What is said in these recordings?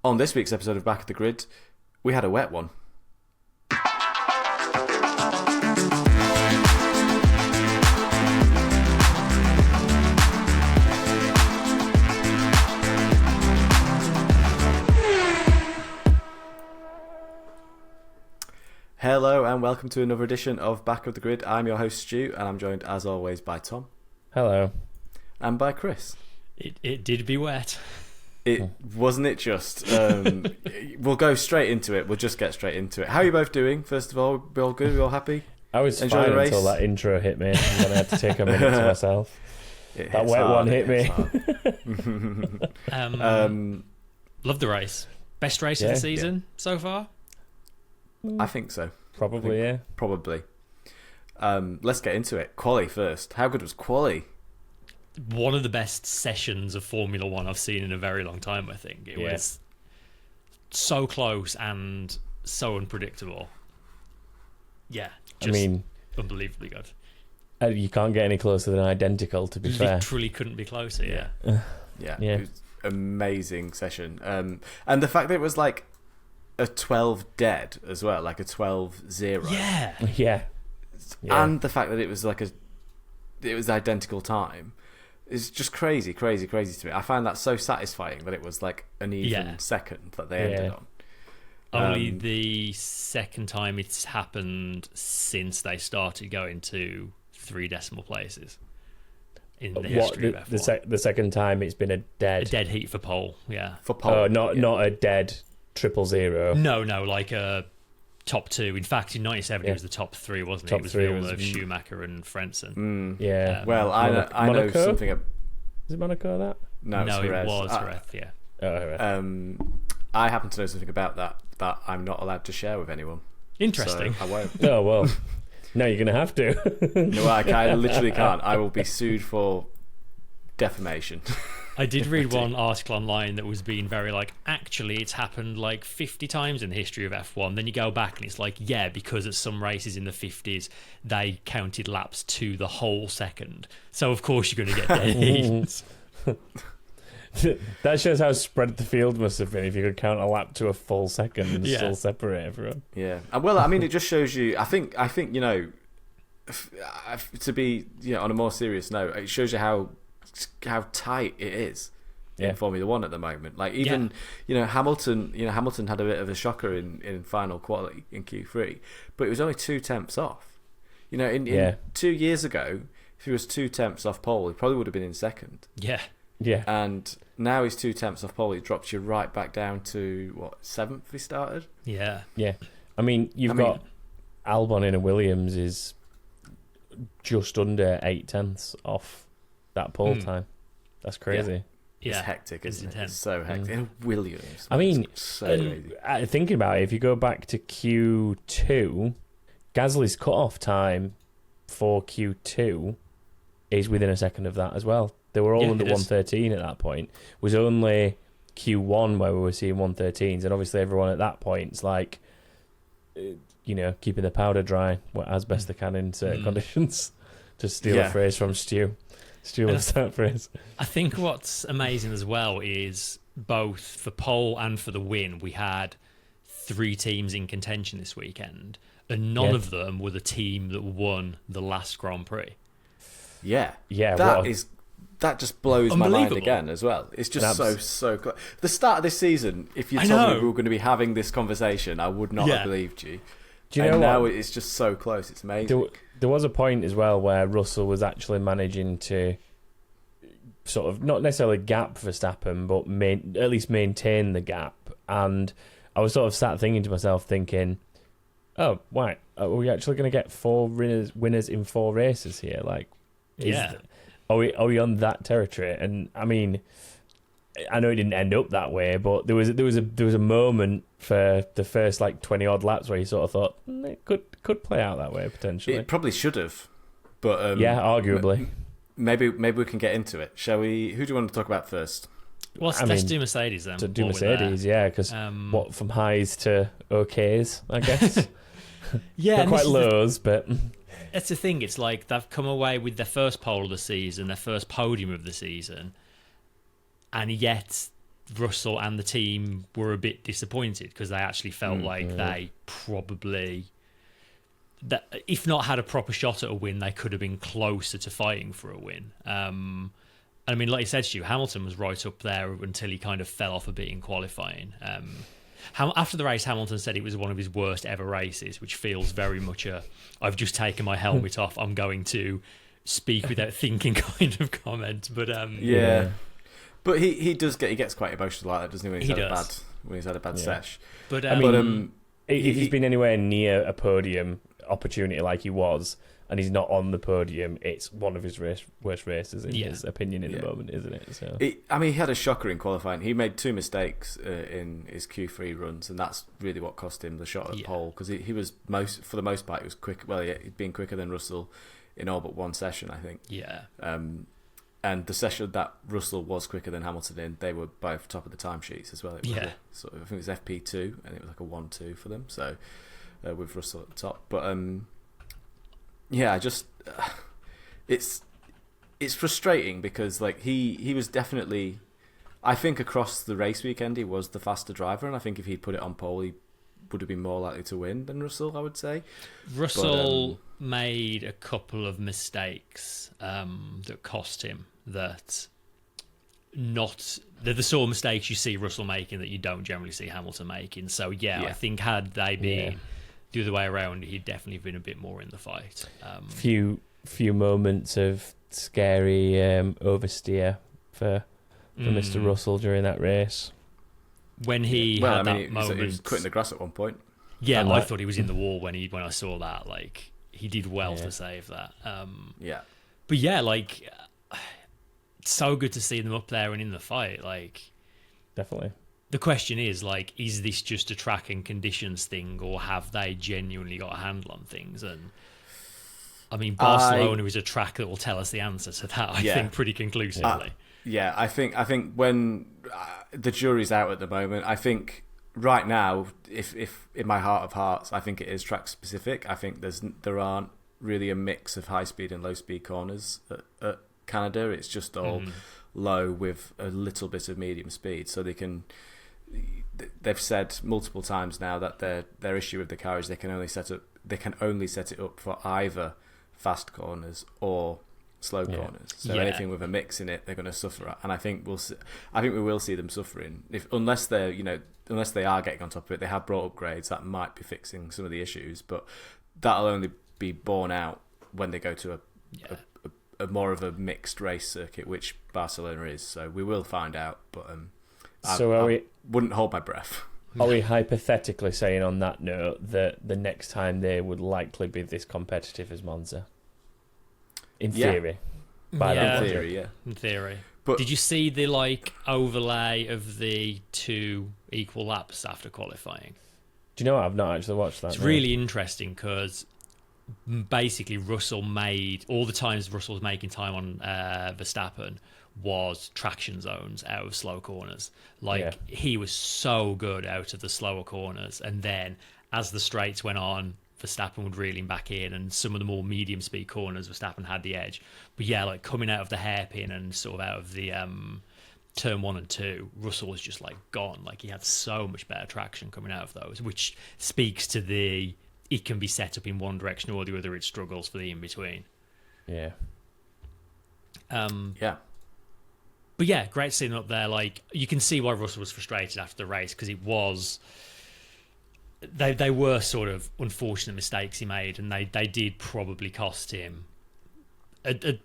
On this week's episode of Back of the Grid, we had a wet one. Hello and welcome to another edition of Back of the Grid. I'm your host Stu and I'm joined as always by Tom. Hello. And by Chris. It did be wet. It wasn't it just. We'll go straight into it. We'll just get straight into it. How are you both doing? First of all, we all good? We all happy? I was fine until that intro hit me, and then I had to take a minute to myself. That wet one hit me. Love the race. Best race of the season so far? I think so. Probably, yeah. Probably. Let's get into it. Quali first. How good was Quali? One of the best sessions of Formula One I've seen in a very long time, I think. It was so close and so unpredictable. Yeah, unbelievably good. You can't get any closer than identical, to be fair. Literally couldn't be closer, yeah. It was amazing session. And the fact that it was like a 12 dead as well, like a 12-0. Yeah. And the fact that it was it was identical time. It's just crazy to me. I find that so satisfying that it was like an even second that they ended on. Only the second time it's happened since they started going to 3 decimal places in the history of F1. The second time it's been a dead heat for pole, For pole. Not a dead 000. No, like a top 2. In fact, in 97 it was the top 3, wasn't it? It was Villeneuve, Schumacher and Frentzen. Well, I know something. Is it Monaco that? No, it was Jerez, yeah. I happen to know something about that I'm not allowed to share with anyone. Interesting. So I won't. Oh, well. No, you're going to have to. No, I literally can't. I will be sued for defamation. I did read one article online that was being very actually it's happened 50 times in the history of F1. Then you go back and it's because at some races in the 50s they counted laps to the whole second. So of course you're going to get dead heats. That shows how spread the field must have been if you could count a lap to a full second and still separate everyone. Yeah. Well, I mean, it just shows you, I think to be on a more serious note, it shows you how tight it is in Formula One at the moment. Hamilton had a bit of a shocker in final quali in Q3, but it was only 2 tenths off. In 2 years ago, if he was 2 tenths off pole, he probably would have been in second. Yeah. And now he's 2 tenths off pole. He drops you right back down to 7th he started. Yeah. I mean, you've got Albon in a Williams is just under 8 tenths off that pole time. That's crazy. It's hectic, isn't it? It's so hectic. In Williams. I mean, so crazy. Thinking about it, if you go back to Q2, Gasly's cut-off time for Q2 is within a second of that as well. They were all under 113 at that point. It was only Q1 where we were seeing 113s, and obviously everyone at that point is keeping the powder dry as best they can in certain conditions. To steal a phrase from Stu. Stu loves that phrase. I think what's amazing as well is both for pole and for the win, we had 3 teams in contention this weekend, and none of them were the team that won the last Grand Prix. Yeah. That just blows my mind again as well. It's just so close. The start of this season, if you told me we were going to be having this conversation, I would not have believed you. Do you know now it's just so close. It's amazing. There was a point as well where Russell was actually managing to sort of not necessarily gap Verstappen, but at least maintain the gap. And I was sort of sat thinking to myself, thinking, "Oh, why are we actually going to get 4 winners in 4 races here? Are we on that territory?" And I mean, I know it didn't end up that way, but there was a moment for the first 20 odd laps where you sort of thought it could play out that way potentially. It probably should have, but arguably. Maybe we can get into it. Shall we? Who do you want to talk about first? Well, let's do Mercedes then. To do Mercedes, because from highs to okays, I guess. They're quite lows, but that's the thing. It's they've come away with their first pole of the season, their first podium of the season, and yet Russell and the team were a bit disappointed because they actually felt like they probably, that if not had a proper shot at a win, they could have been closer to fighting for a win. I mean, like you said, Stu, Hamilton was right up there until he kind of fell off a bit in qualifying. After the race, Hamilton said it was one of his worst ever races, which feels very much I've just taken my helmet off, I'm going to speak without thinking kind of comment. But yeah. But he gets quite emotional like that, doesn't he? When he's had a bad sesh. But if he's been anywhere near a podium opportunity like he was, and he's not on the podium, it's one of his worst races in his opinion in the moment, isn't it? So he had a shocker in qualifying. He made 2 mistakes in his Q3 runs, and that's really what cost him the shot at pole, because he was for the most part he was quick. Well, he'd been quicker than Russell in all but one session, I think. Yeah. And the session that Russell was quicker than Hamilton in, they were both top of the timesheets as well. It was I think it was FP2, and it was like a 1-2 for them. So with Russell at the top, but it's frustrating because like he was definitely, I think across the race weekend he was the faster driver, and I think if he'd put it on pole he would have been more likely to win than Russell, I would say. Russell made a couple of mistakes that cost him. They're the sort of mistakes you see Russell making that you don't generally see Hamilton making. So I think had they been the other way around, he'd definitely been a bit more in the fight. Few moments of scary oversteer for Mr. Russell during that race. When he had that moment, he was cutting the grass at one point. Yeah, I thought he was in the wall when I saw that. Like, he did well to save that. But like, so good to see them up there and in the fight. Like, definitely. The question is, like, is this just a track and conditions thing, or have they genuinely got a handle on things? And I mean, Barcelona is a track that will tell us the answer to that. I think pretty conclusively. I think when the jury's out at the moment, I think right now, if in my heart of hearts, I think it is track specific. I think there aren't really a mix of high speed and low speed corners at Canada. It's just all low with a little bit of medium speed, so they've said multiple times now that their issue with the car is they can only set it up for either fast corners or slow corners. So anything with a mix in it, they're going to suffer at. And I think we will see them suffering unless they are getting on top of it. They have brought upgrades that might be fixing some of the issues, but that'll only be borne out when they go to a more of a mixed race circuit, which Barcelona is. So we will find out, but I wouldn't hold my breath. Are we hypothetically saying on that note that the next time they would likely be this competitive as Monza? In theory. In theory. But did you see the overlay of the 2 equal laps after qualifying? Do you know what? I've not actually watched that. It's really interesting because basically Russell made all the times Russell was making time on Verstappen was traction zones out of slow corners. He was so good out of the slower corners, and then as the straights went on, Verstappen would reel him back in, and some of the more medium speed corners Verstappen had the edge. But coming out of the hairpin and sort of out of the turn 1 and 2, Russell was just gone. He had so much better traction coming out of those, which speaks to it can be set up in one direction or the other. It struggles for the in between. Yeah. But great to see them up there. You can see why Russell was frustrated after the race, because it was they were sort of unfortunate mistakes he made, and they did probably cost him a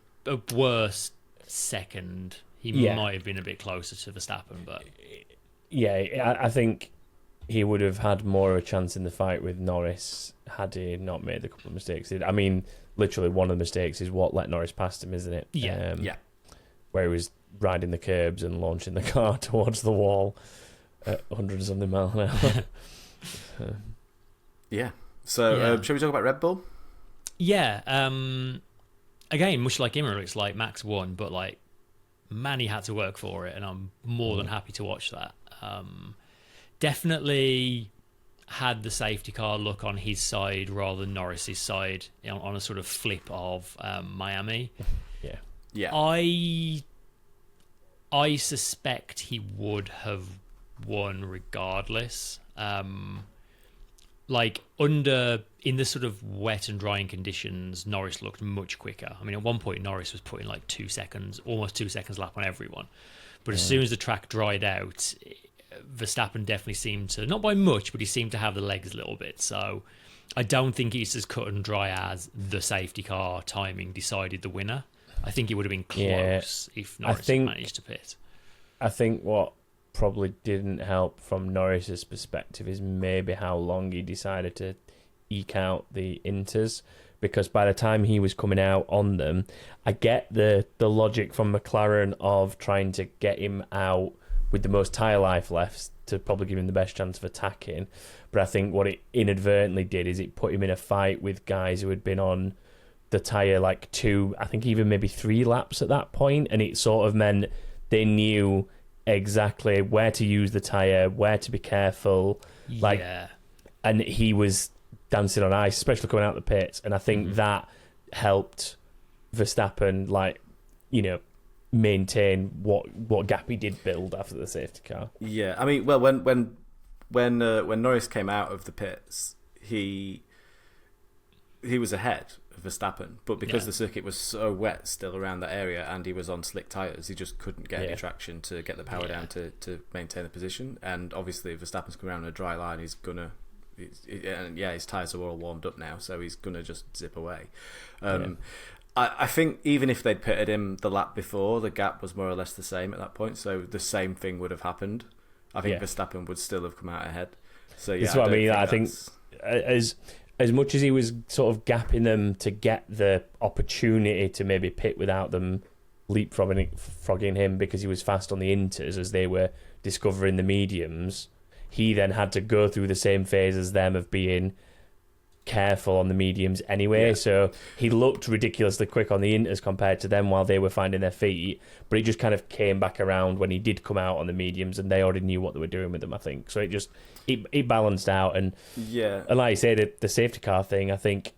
worse second. He might have been a bit closer to Verstappen, but I think he would have had more of a chance in the fight with Norris had he not made a couple of mistakes. I mean, literally one of the mistakes is what let Norris past him, isn't it? Where he was riding the curbs and launching the car towards the wall at 100 and something miles an hour. Shall we talk about Red Bull? Again, much like Imola, it's Max won, but man, he had to work for it, and I'm more than happy to watch that. Definitely had the safety car look on his side rather than Norris's side on a sort of flip of Miami. I suspect he would have won regardless. In the sort of wet and drying conditions, Norris looked much quicker. I mean, at one point, Norris was putting like 2 seconds, almost 2 seconds lap on everyone. But as soon as the track dried out, Verstappen definitely seemed to, not by much, but he seemed to have the legs a little bit. So I don't think it's as cut and dry as the safety car timing decided the winner. I think it would have been close if Norris had managed to pit. I think what probably didn't help from Norris's perspective is maybe how long he decided to eke out the inters, because by the time he was coming out on them, I get the logic from McLaren of trying to get him out with the most tyre life left to probably give him the best chance of attacking. But I think what it inadvertently did is it put him in a fight with guys who had been on the tyre like 2, I think even maybe 3 laps at that point, and it sort of meant they knew exactly where to use the tyre, where to be careful. And he was dancing on ice, especially coming out the pits, and I think that helped Verstappen, maintain what gap he did build after the safety car. Yeah, I mean, well, when Norris came out of the pits, he was ahead of Verstappen, but because the circuit was so wet still around that area and he was on slick tyres, he just couldn't get any traction to get the power down to maintain the position. And obviously, if Verstappen's coming around on a dry line, his tyres are all warmed up now, so he's gonna just zip away. I think even if they'd pitted him the lap before, the gap was more or less the same at that point, so the same thing would have happened. I think Verstappen would still have come out ahead. So that's what I mean. I think as much as he was sort of gapping them to get the opportunity to maybe pit without them leapfrogging him because he was fast on the inters as they were discovering the mediums, he then had to go through the same phase as them of being careful on the mediums anyway. So he looked ridiculously quick on the inters compared to them while they were finding their feet, but he just kind of came back around when he did come out on the mediums and they already knew what they were doing with them, I think. So it balanced out, and like I said, the safety car thing, I think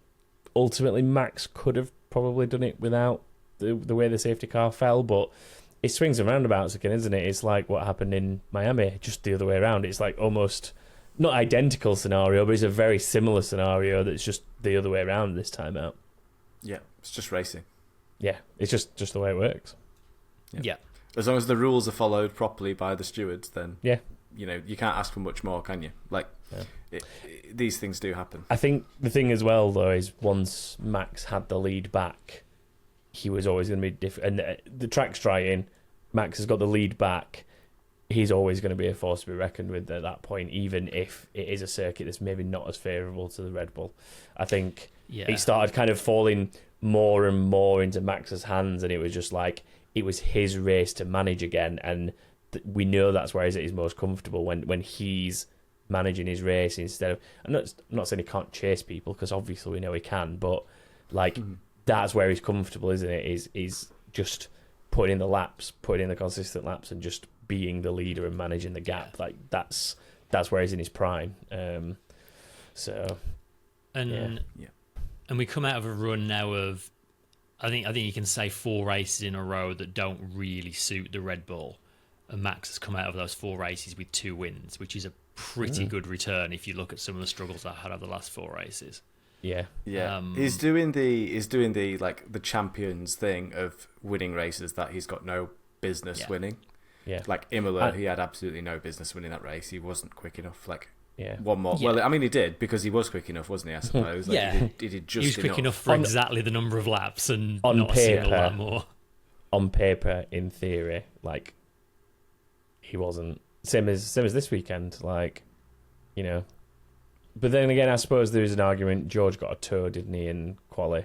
ultimately Max could have probably done it without the way the safety car fell, but it swings and roundabouts again, isn't it? It's like what happened in Miami, just the other way around. It's like almost not identical scenario, but it's a very similar scenario that's just the other way around this time out. Yeah, it's just racing. Yeah, it's just the way it works. Yeah. As long as the rules are followed properly by the stewards, then you can't ask for much more, can you? These things do happen. I think the thing as well, though, is once Max had the lead back, he was always going to be different. And the track's drying, Max has got the lead back. He's always going to be a force to be reckoned with at that point, even if it is a circuit that's maybe not as favourable to the Red Bull. I think it started kind of falling more and more into Max's hands, and it was just like it was his race to manage again. And we know that's where he's most comfortable when he's managing his race instead of. I'm not saying he can't chase people, because obviously we know he can, but that's where he's comfortable, isn't it? Is just putting in the laps, putting in the consistent laps, and just being the leader and managing the gap. Like that's where he's in his prime. And we come out of a run now of I think you can say 4 races in a row that don't really suit the Red Bull, and Max has come out of those 4 races with 2 wins, which is a pretty good return if you look at some of the struggles I had over the last 4 races. Yeah. He's doing the like the champions thing of winning races that he's got no business winning. Yeah. Like Imola, he had absolutely no business winning that race. He wasn't quick enough. One more. Yeah. Well, I mean, he did, because he was quick enough, wasn't he? I suppose. He did just. He was quick enough for exactly the number of laps, and on not paper, a single lap more. On paper, in theory, he wasn't. Same as this weekend, But then again, I suppose there is an argument. George got a toe, didn't he, in quali,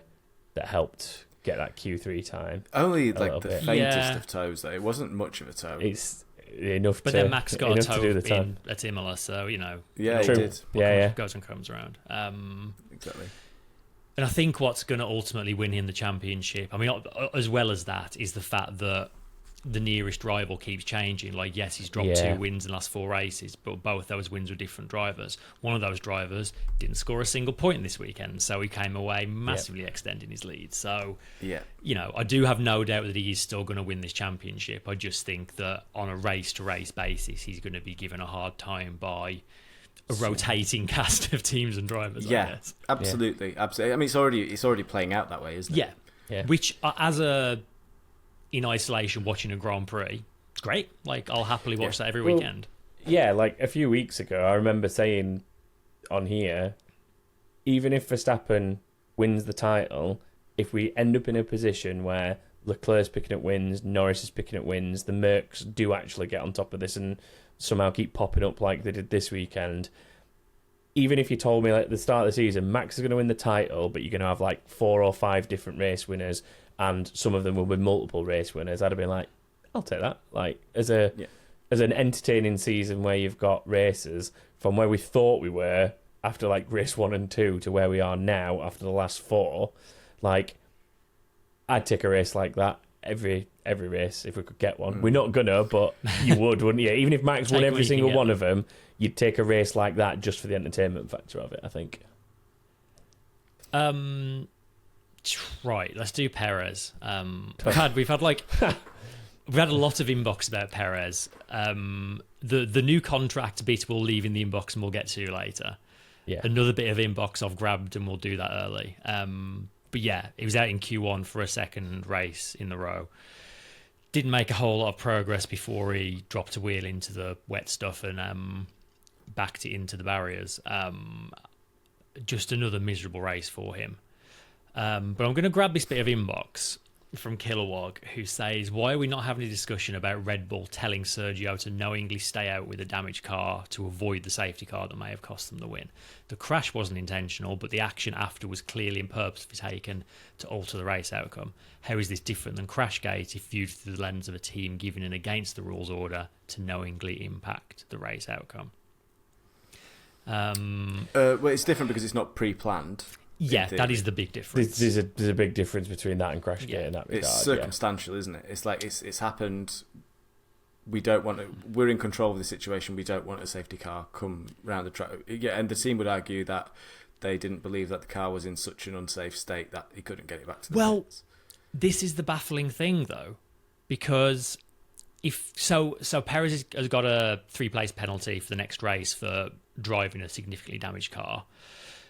that helped get that Q3 time. Only the faintest of toes, though. It wasn't much of a toe. It's enough. But then Max got a toe at Imola, so Yeah, he did. Goes and comes around. Exactly. And I think what's going to ultimately win him the championship, I mean, as well as that, is the fact that the nearest rival keeps changing. Like, yes, he's dropped 2 wins in the last 4 races, but both those wins were different drivers. One of those drivers didn't score a single point this weekend, so he came away massively extending his lead. So, you know, I do have no doubt that he is still going to win this championship. I just think that on a race-to-race basis, he's going to be given a hard time by a rotating cast of teams and drivers. I guess. Absolutely. I mean, it's already playing out that way, isn't it? Yeah. Which, in isolation, watching a Grand Prix, it's great. Like, I'll happily watch that every weekend. Yeah, like a few weeks ago, I remember saying on here, even if Verstappen wins the title, if we end up in a position where Leclerc's picking up wins, Norris is picking up wins, the Mercs do actually get on top of this and somehow keep popping up like they did this weekend. Even if you told me like at the start of the season, Max is going to win the title, but you're going to have like 4 or 5 different race winners, and some of them will be multiple race winners, I'd have been like, I'll take that. Like as an entertaining season where you've got races from where we thought we were after like race 1 and 2 to where we are now after the last 4, like I'd take a race like that every race if we could get one. We're not gonna, but you would, wouldn't you? Even if Max won every single one of them, you'd take a race like that just for the entertainment factor of it, I think. Right, let's do Perez. We've had a lot of inbox about Perez. The new contract bit we'll leave in the inbox and we'll get to later. Yeah. Another bit of inbox I've grabbed and we'll do that early. But yeah, he was out in Q1 for a second race in the row. Didn't make a whole lot of progress before he dropped a wheel into the wet stuff and backed it into the barriers. Just another miserable race for him. But I'm going to grab this bit of inbox from Kilowog, who says, why are we not having a discussion about Red Bull telling Sergio to knowingly stay out with a damaged car to avoid the safety car that may have cost them the win? The crash wasn't intentional, but the action after was clearly and purposefully taken to alter the race outcome. How is this different than Crashgate if viewed through the lens of a team giving an against the rules order to knowingly impact the race outcome? Well, it's different because it's not pre-planned. Yeah, that is the big difference. There's a big difference between that and Crashgate in that regard. It's circumstantial, isn't it? It's like it's happened. We don't want to. We're in control of the situation. We don't want a safety car come round the track. Yeah, and the team would argue that they didn't believe that the car was in such an unsafe state that he couldn't get it back to the pits. This is the baffling thing, though, because if so Perez has got a 3-place penalty for the next race for driving a significantly damaged car.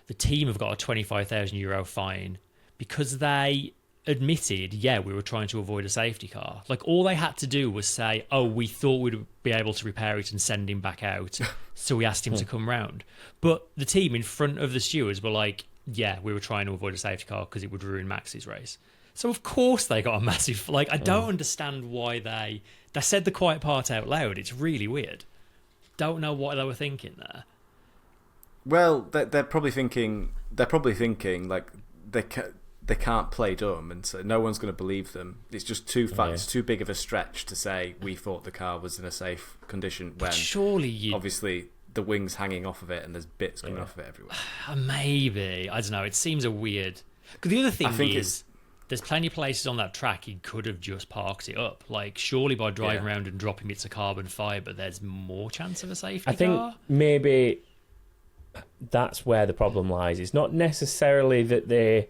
The team have got a €25,000 fine because they admitted, we were trying to avoid a safety car. Like, all they had to do was say, we thought we'd be able to repair it and send him back out, so we asked him to come round. But the team in front of the stewards were like, we were trying to avoid a safety car because it would ruin Max's race. So, of course, they got a massive... Like, I don't understand why they said the quiet part out loud. It's really weird. Don't know what they were thinking there. Well, they're probably thinking like they can't play dumb, and so no one's going to believe them. It's just it's too big of a stretch to say we thought the car was in a safe condition when surely obviously the wing's hanging off of it and there's bits coming off of it everywhere. Maybe, I don't know. It seems a weird. Because the other thing is, there's plenty of places on that track he could have just parked it up. Like, surely by driving around and dropping bits of carbon fibre, there's more chance of a safety car. I think maybe that's where the problem lies. It's not necessarily that they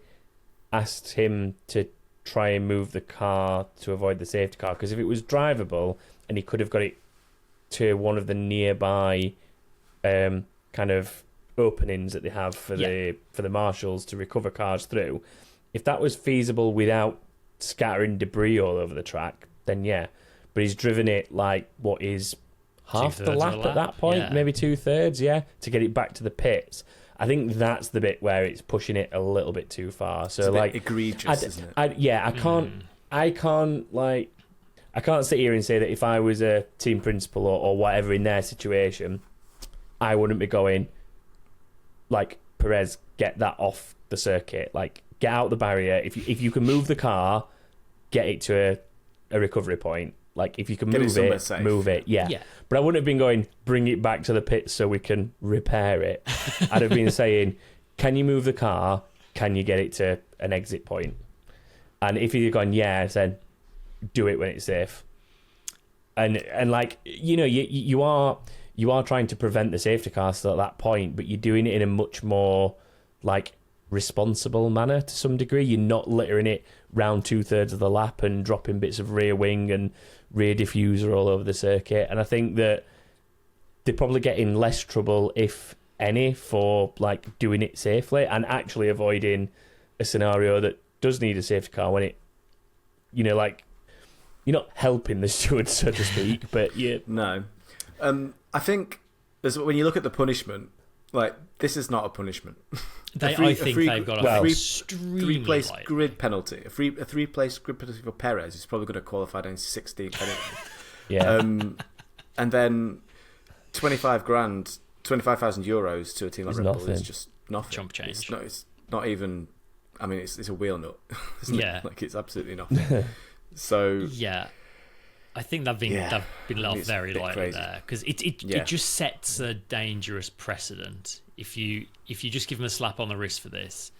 asked him to try and move the car to avoid the safety car, because if it was drivable and he could have got it to one of the nearby kind of openings that they have for the marshals to recover cars through, if that was feasible without scattering debris all over the track, then but he's driven it like what is half the lap at that point, maybe 2/3, to get it back to the pits. I think that's the bit where it's pushing it a little bit too far. So, it's a like, bit egregious, isn't it? I can't sit here and say that if I was a team principal or whatever in their situation, I wouldn't be going like, Perez, get that off the circuit. Like, get out the barrier. If you can move the car, get it to a recovery point. Like, if you can move it, yeah. But I wouldn't have been going, bring it back to the pits so we can repair it. I'd have been saying, can you move the car? Can you get it to an exit point? And if you'd gone, then do it when it's safe. And like, you are trying to prevent the safety car still at that point, but you're doing it in a much more like responsible manner to some degree. You're not littering it round 2/3 of the lap and dropping bits of rear wing and rear diffuser all over the circuit. And I think that they're probably getting less trouble, if any, for like doing it safely and actually avoiding a scenario that does need a safety car when it, like, you're not helping the stewards, so to speak, but you... No. I think when you look at the punishment, like, this is not a punishment. I think they've got a three-place grid penalty. A three-place grid penalty for Perez, who's probably going to qualify in 16th anyway. Yeah. And then 25,000 euros to a team like Red Bull is just nothing. Chump change. It's not even... I mean, it's a wheel nut. Yeah. Like, it's absolutely nothing. So... Yeah. I think they've been let off very lightly there, because it just sets a dangerous precedent. If you just give them a slap on the wrist for this,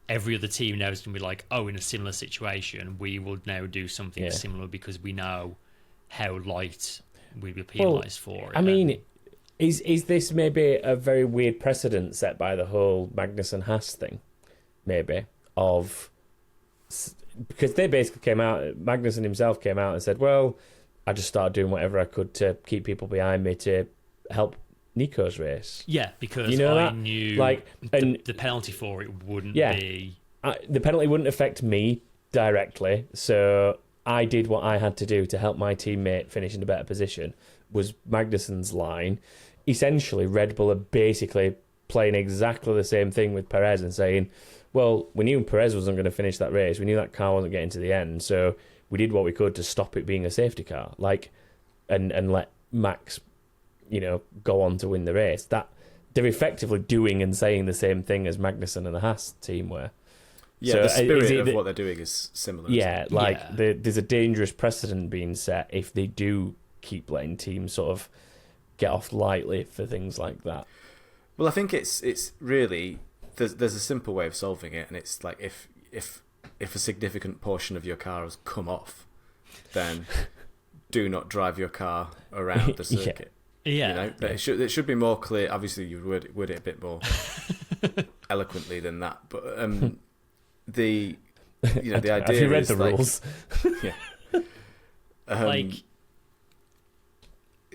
every other team now is going to be like, oh, in a similar situation, we will now do something similar because we know how light we'll be penalised for it. I mean, is this maybe a very weird precedent set by the whole Magnussen-Haas thing? Maybe of... Because they basically came out, Magnussen himself came out and said, well, I just started doing whatever I could to keep people behind me to help Nico's race. Yeah, because I knew the penalty for it wouldn't be... the penalty wouldn't affect me directly, so I did what I had to do to help my teammate finish in a better position, was Magnussen's line. Essentially, Red Bull are basically playing exactly the same thing with Perez and saying... Well, we knew Perez wasn't going to finish that race. We knew that car wasn't getting to the end, so we did what we could to stop it being a safety car, and let Max, go on to win the race. That they're effectively doing and saying the same thing as Magnussen and the Haas team were. Yeah, so the spirit of what they're doing is similar. Yeah, there's a dangerous precedent being set if they do keep letting teams sort of get off lightly for things like that. Well, I think it's really. There's a simple way of solving it, and it's like if a significant portion of your car has come off, then do not drive your car around the circuit. Yeah. It should be more clear. Obviously, you would it a bit more eloquently than that, but the idea. Have you read is the rules?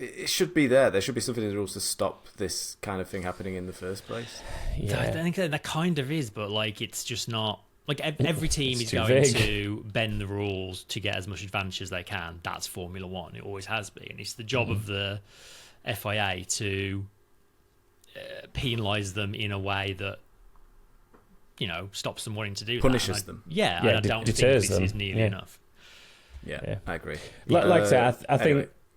It should be there. There should be something in the rules to stop this kind of thing happening in the first place. Yeah. I think that kind of is, but it's just not. Every team is going to bend the rules to get as much advantage as they can. That's Formula One. It always has been. It's the job of the FIA to penalise them in a way that stops them wanting to do punishes them. Yeah, I don't think this is nearly enough. Yeah, I agree. Like I say,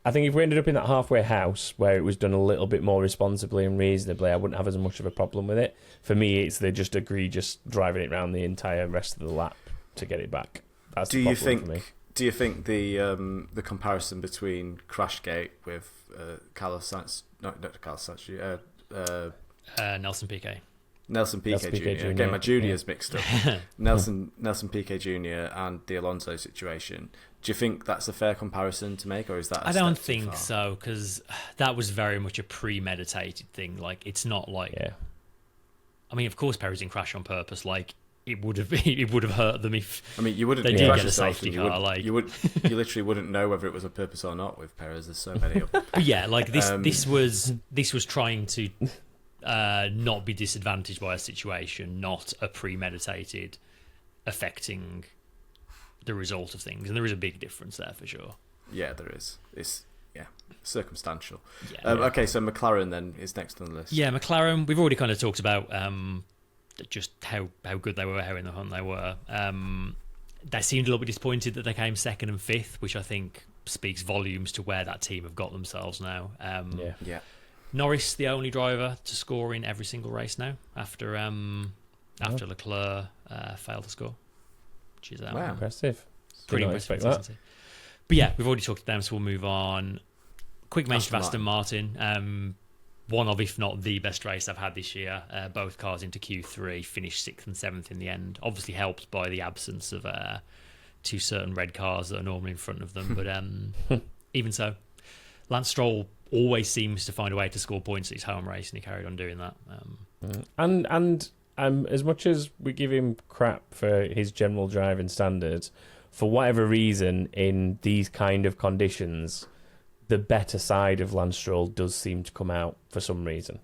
I think if we ended up in that halfway house where it was done a little bit more responsibly and reasonably, I wouldn't have as much of a problem with it. For me, it's they just agree just driving it around the entire rest of the lap to get it back. That's the problem for me. Do you think the comparison between Crashgate with Carlos Sainz, not Carlos Sainz, Nelson Piquet. Nelson Piquet Jr. Again, my juniors mixed up. Nelson Piquet Jr. and the Alonso situation. Do you think that's a fair comparison to make, or is that? I don't think so, because that was very much a premeditated thing. It's not like. Yeah. I mean, of course, Perez didn't crash on purpose. It would have hurt them if. I mean, you wouldn't. They did get a safety car. You literally wouldn't know whether it was a purpose or not with Perez. There's so many of them. But yeah, this was trying to. Not be disadvantaged by a situation, not a premeditated affecting the result of things, and there is a big difference there for sure. Yeah, there is. It's circumstantial. Yeah. Okay, so McLaren then is next on the list. Yeah, McLaren. We've already kind of talked about just how good they were, how in the hunt they were. They seemed a little bit disappointed that they came second and fifth, which I think speaks volumes to where that team have got themselves now. Yeah. Norris, the only driver to score in every single race now, after Leclerc failed to score, which is impressive. Pretty impressive. But yeah, we've already talked to them, so we'll move on. Quick mention of Aston Martin. One of, if not the best race I've had this year. Both cars into Q3, finished 6th and 7th in the end. Obviously helped by the absence of two certain red cars that are normally in front of them. But even so, Lance Stroll always seems to find a way to score points at his home race, and he carried on doing that. And as much as we give him crap for his general driving standards, for whatever reason, in these kind of conditions, the better side of Lance Stroll does seem to come out for some reason.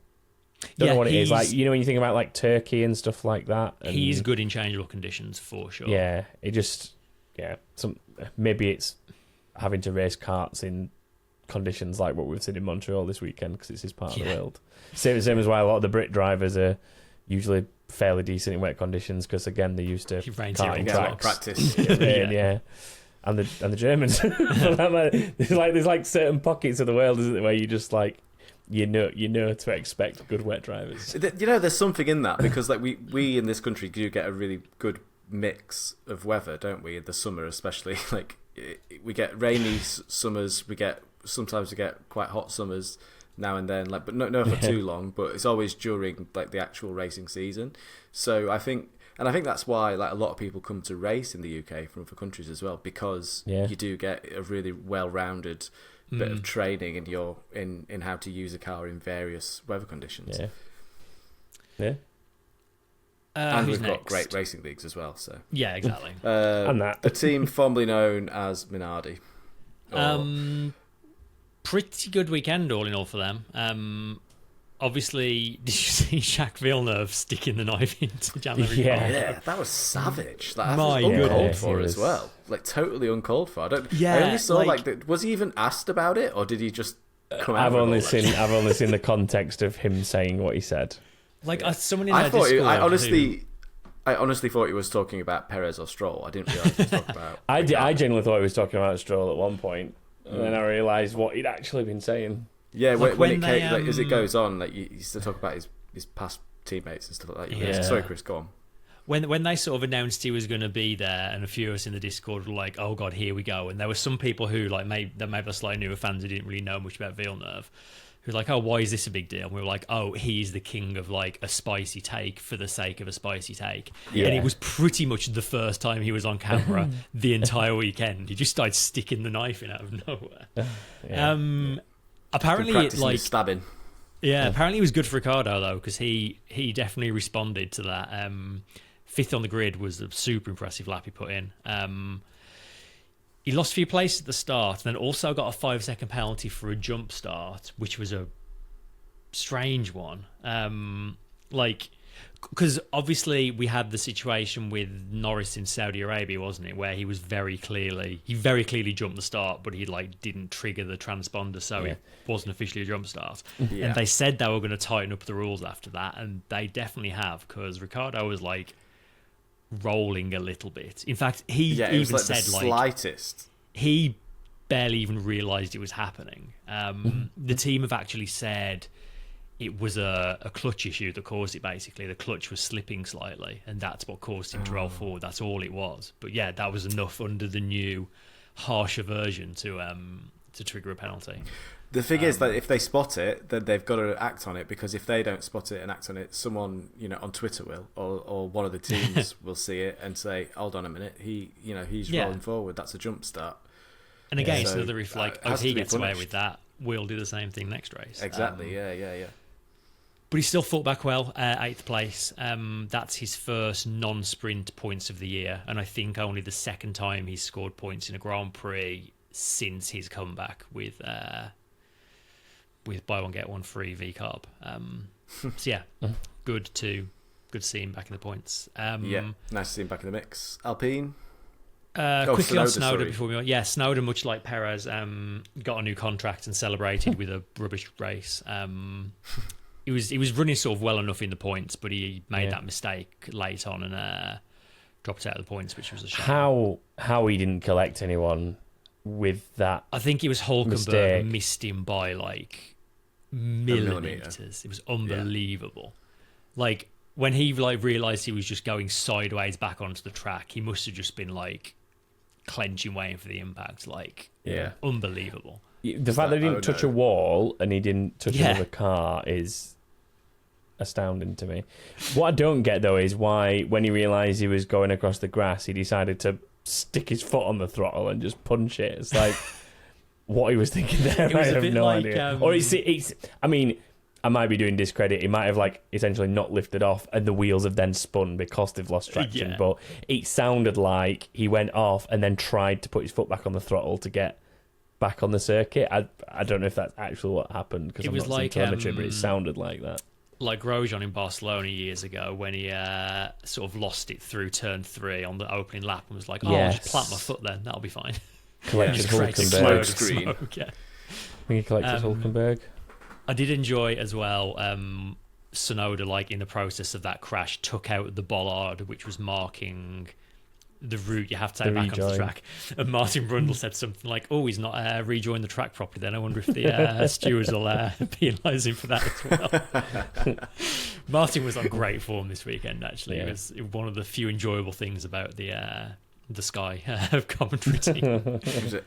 Don't know what it is. Like, when you think about like Turkey and stuff like that. And he's good in changeable conditions for sure. Yeah, maybe it's having to race karts in conditions like what we've seen in Montreal this weekend because it's his part of the world. Same as why a lot of the Brit drivers are usually fairly decent in wet conditions because again they're used to karting tracks. Practice. And the Germans. there's like certain pockets of the world, isn't there, where you just like you know to expect good wet drivers. There's something in that because like we in this country do get a really good mix of weather, don't we? In the summer especially, like we get rainy summers, sometimes we get quite hot summers now and then, like, but not for too long, but it's always during like the actual racing season. So I think that's why like a lot of people come to race in the UK from other countries as well, because you do get a really well-rounded bit of training in how to use a car in various weather conditions. And we've got great racing leagues as well. So yeah, exactly. And that the team formerly known as Minardi. Pretty good weekend all in all for them. Obviously, did you see Jacques Villeneuve sticking the knife into Jean-Marie? Yeah, that was savage. That was uncalled for as well. Like totally uncalled for. I only saw was he even asked about it, or did he just come out? I've only seen the context of him saying what he said. Like someone in their Discord. I honestly thought he was talking about Perez or Stroll. I didn't realise he was talking about. I genuinely thought he was talking about Stroll at one point, and then I realised what he'd actually been saying. Yeah, when it came, as it goes on, like you used to talk about his past teammates and stuff like that. Yeah. Sorry, Chris, go on. When they sort of announced he was going to be there, and a few of us in the Discord were like, "Oh God, here we go!" And there were some people who like maybe slightly newer fans who didn't really know much about Villeneuve, who were like, "Oh, why is this a big deal?" And we were like, "Oh, he's the king of like a spicy take for the sake of a spicy take." Yeah. And it was pretty much the first time he was on camera the entire weekend. He just started sticking the knife in out of nowhere. Apparently, like stabbing. Yeah, apparently it was good for Ricciardo though, because he definitely responded to that. Fifth on the grid was a super impressive lap he put in. He lost a few places at the start, and then also got a 5-second penalty for a jump start, which was a strange one. Because obviously we had the situation with Norris in Saudi Arabia, wasn't it, where he very clearly jumped the start, but he like didn't trigger the transponder, so it wasn't officially a jump start. Yeah. And they said they were going to tighten up the rules after that, and they definitely have, because Ricciardo was like rolling a little bit. In fact, he even said the slightest. He barely even realised it was happening. The team have actually said it was a clutch issue that caused it, basically. The clutch was slipping slightly, and that's what caused him to roll forward. That's all it was. But yeah, that was enough under the new, harsher version to trigger a penalty. The thing is that if they spot it, then they've got to act on it, because if they don't spot it and act on it, someone on Twitter will, or one of the teams will see it and say, "Hold on a minute, he's rolling forward. That's a jump start." And again, it's another if if he gets away with that, we'll do the same thing next race. Exactly. Yeah. But he still fought back well, 8th place. That's his first non-sprint points of the year, and I think only the second time he's scored points in a Grand Prix since his comeback with buy one get one free V-carb. So yeah, good to see him back in the points. Nice to see him back in the mix. Alpine. Quickly on Tsunoda before we go. Yeah, Tsunoda, much like Perez, got a new contract and celebrated with a rubbish race. He was running sort of well enough in the points, but he made that mistake late on and dropped out of the points, which was a shame. How he didn't collect anyone with that? I think it was Hulkenberg missed him by like millimeters. It was unbelievable. Yeah. Like when he realised he was just going sideways back onto the track, he must have just been like clenching, waiting for the impact. Unbelievable. The fact that he didn't touch a wall and he didn't touch another car is astounding to me. What I don't get though is why, when he realised he was going across the grass, he decided to stick his foot on the throttle and just punch it. It's like, what he was thinking there. I have no idea. Or it's. I mean, I might be doing discredit. He might have essentially not lifted off, and the wheels have then spun because they've lost traction. But it sounded like he went off and then tried to put his foot back on the throttle to get back on the circuit. I don't know if that's actually what happened because I'm not seeing telemetry, but it sounded like that. Like Grosjean in Barcelona years ago when he sort of lost it through turn 3 on the opening lap and was like, I'll just plant my foot then, that'll be fine. Collected Hulkenberg. Smoke screen. I think he collected Hulkenberg. I did enjoy as well Tsunoda, in the process of that crash, took out the bollard which was marking the route you have to take back onto the track. And Martin Brundle said something like, he's not rejoined the track properly then. I wonder if the stewards will penalise him for that as well. Martin was on great form this weekend, actually. It was one of the few enjoyable things about the Sky commentary team.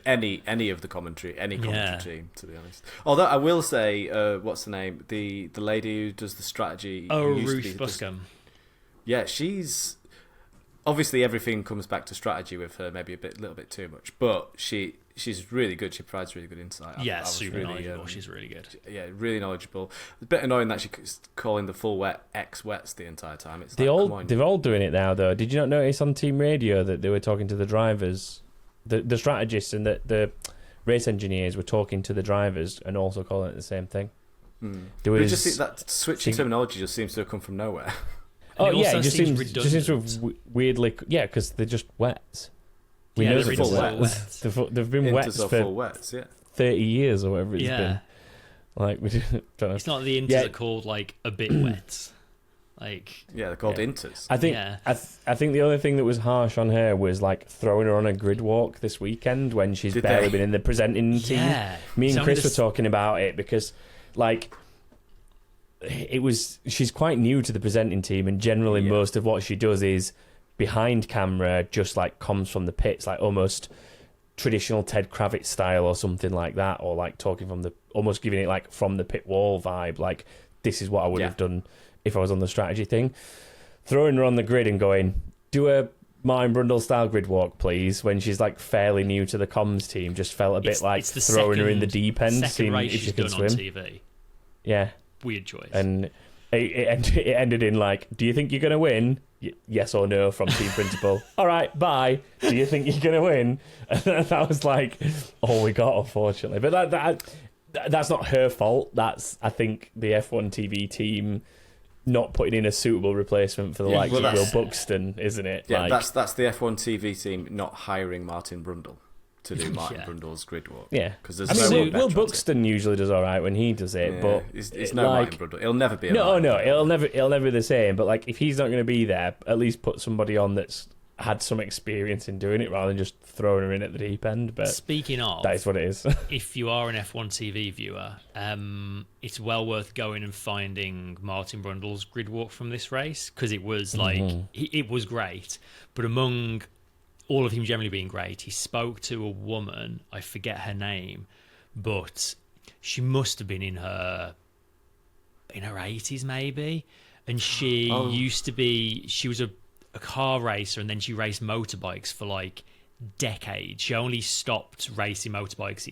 any of the commentary team, to be honest. Although I will say, what's the name? The lady who does the strategy. Ruth Buscombe. Yeah, she's... Obviously, everything comes back to strategy with her, maybe a little bit too much, but she's really good. She provides really good insight. Super knowledgeable. She's really good. Yeah, really knowledgeable. A bit annoying that she's calling the full wet wets the entire time. It's they're all doing it now, though. Did you not notice on team radio that they were talking to the drivers, the strategists and the race engineers were talking to the drivers and also calling it the same thing? There was just that switch in terminology just seems to have come from nowhere. It just seems to have weirdly... Yeah, because they're just wets. We know they're full wets. They've been wets for 30 years or whatever it's been. We don't know. It's not the inters are called, a bit wet. They're called inters. I think I think the only thing that was harsh on her was, throwing her on a grid walk this weekend when she's barely been in the presenting team. Me and Chris were talking about it because, she's quite new to the presenting team, and generally most of what she does is behind camera, just comes from the pits, almost traditional Ted Kravitz style or something like that, or talking from almost giving it from the pit wall vibe, this is what I would have done if I was on the strategy thing. Throwing her on the grid and going, do a Martin Brundle style grid walk, please, when she's fairly new to the comms team, just felt a bit throwing her in the deep end, seeing if she could swim. On TV. Yeah. Weird choice. And it ended in do you think you're going to win? Yes or no from team principal. All right, bye. Do you think you're going to win? And that was all we got, unfortunately. But that's not her fault. That's, I think, the F1 TV team not putting in a suitable replacement for the likes of Will Buxton, isn't it? Yeah, that's the F1 TV team not hiring Martin Brundle to do Martin Brundle's grid walk. Yeah, because Will Buxton usually does all right when he does it, but it's no Martin Brundle. It'll never be. It'll never be the same. But if he's not going to be there, at least put somebody on that's had some experience in doing it rather than just throwing her in at the deep end. But speaking of, that is what it is. If you are an F1 TV viewer, it's well worth going and finding Martin Brundle's grid walk from this race, because it was it was great. But among all of him generally being great, he spoke to a woman, I forget her name, but she must have been in her 80s maybe, and she she was a car racer, and then she raced motorbikes for decades. She only stopped racing motorbikes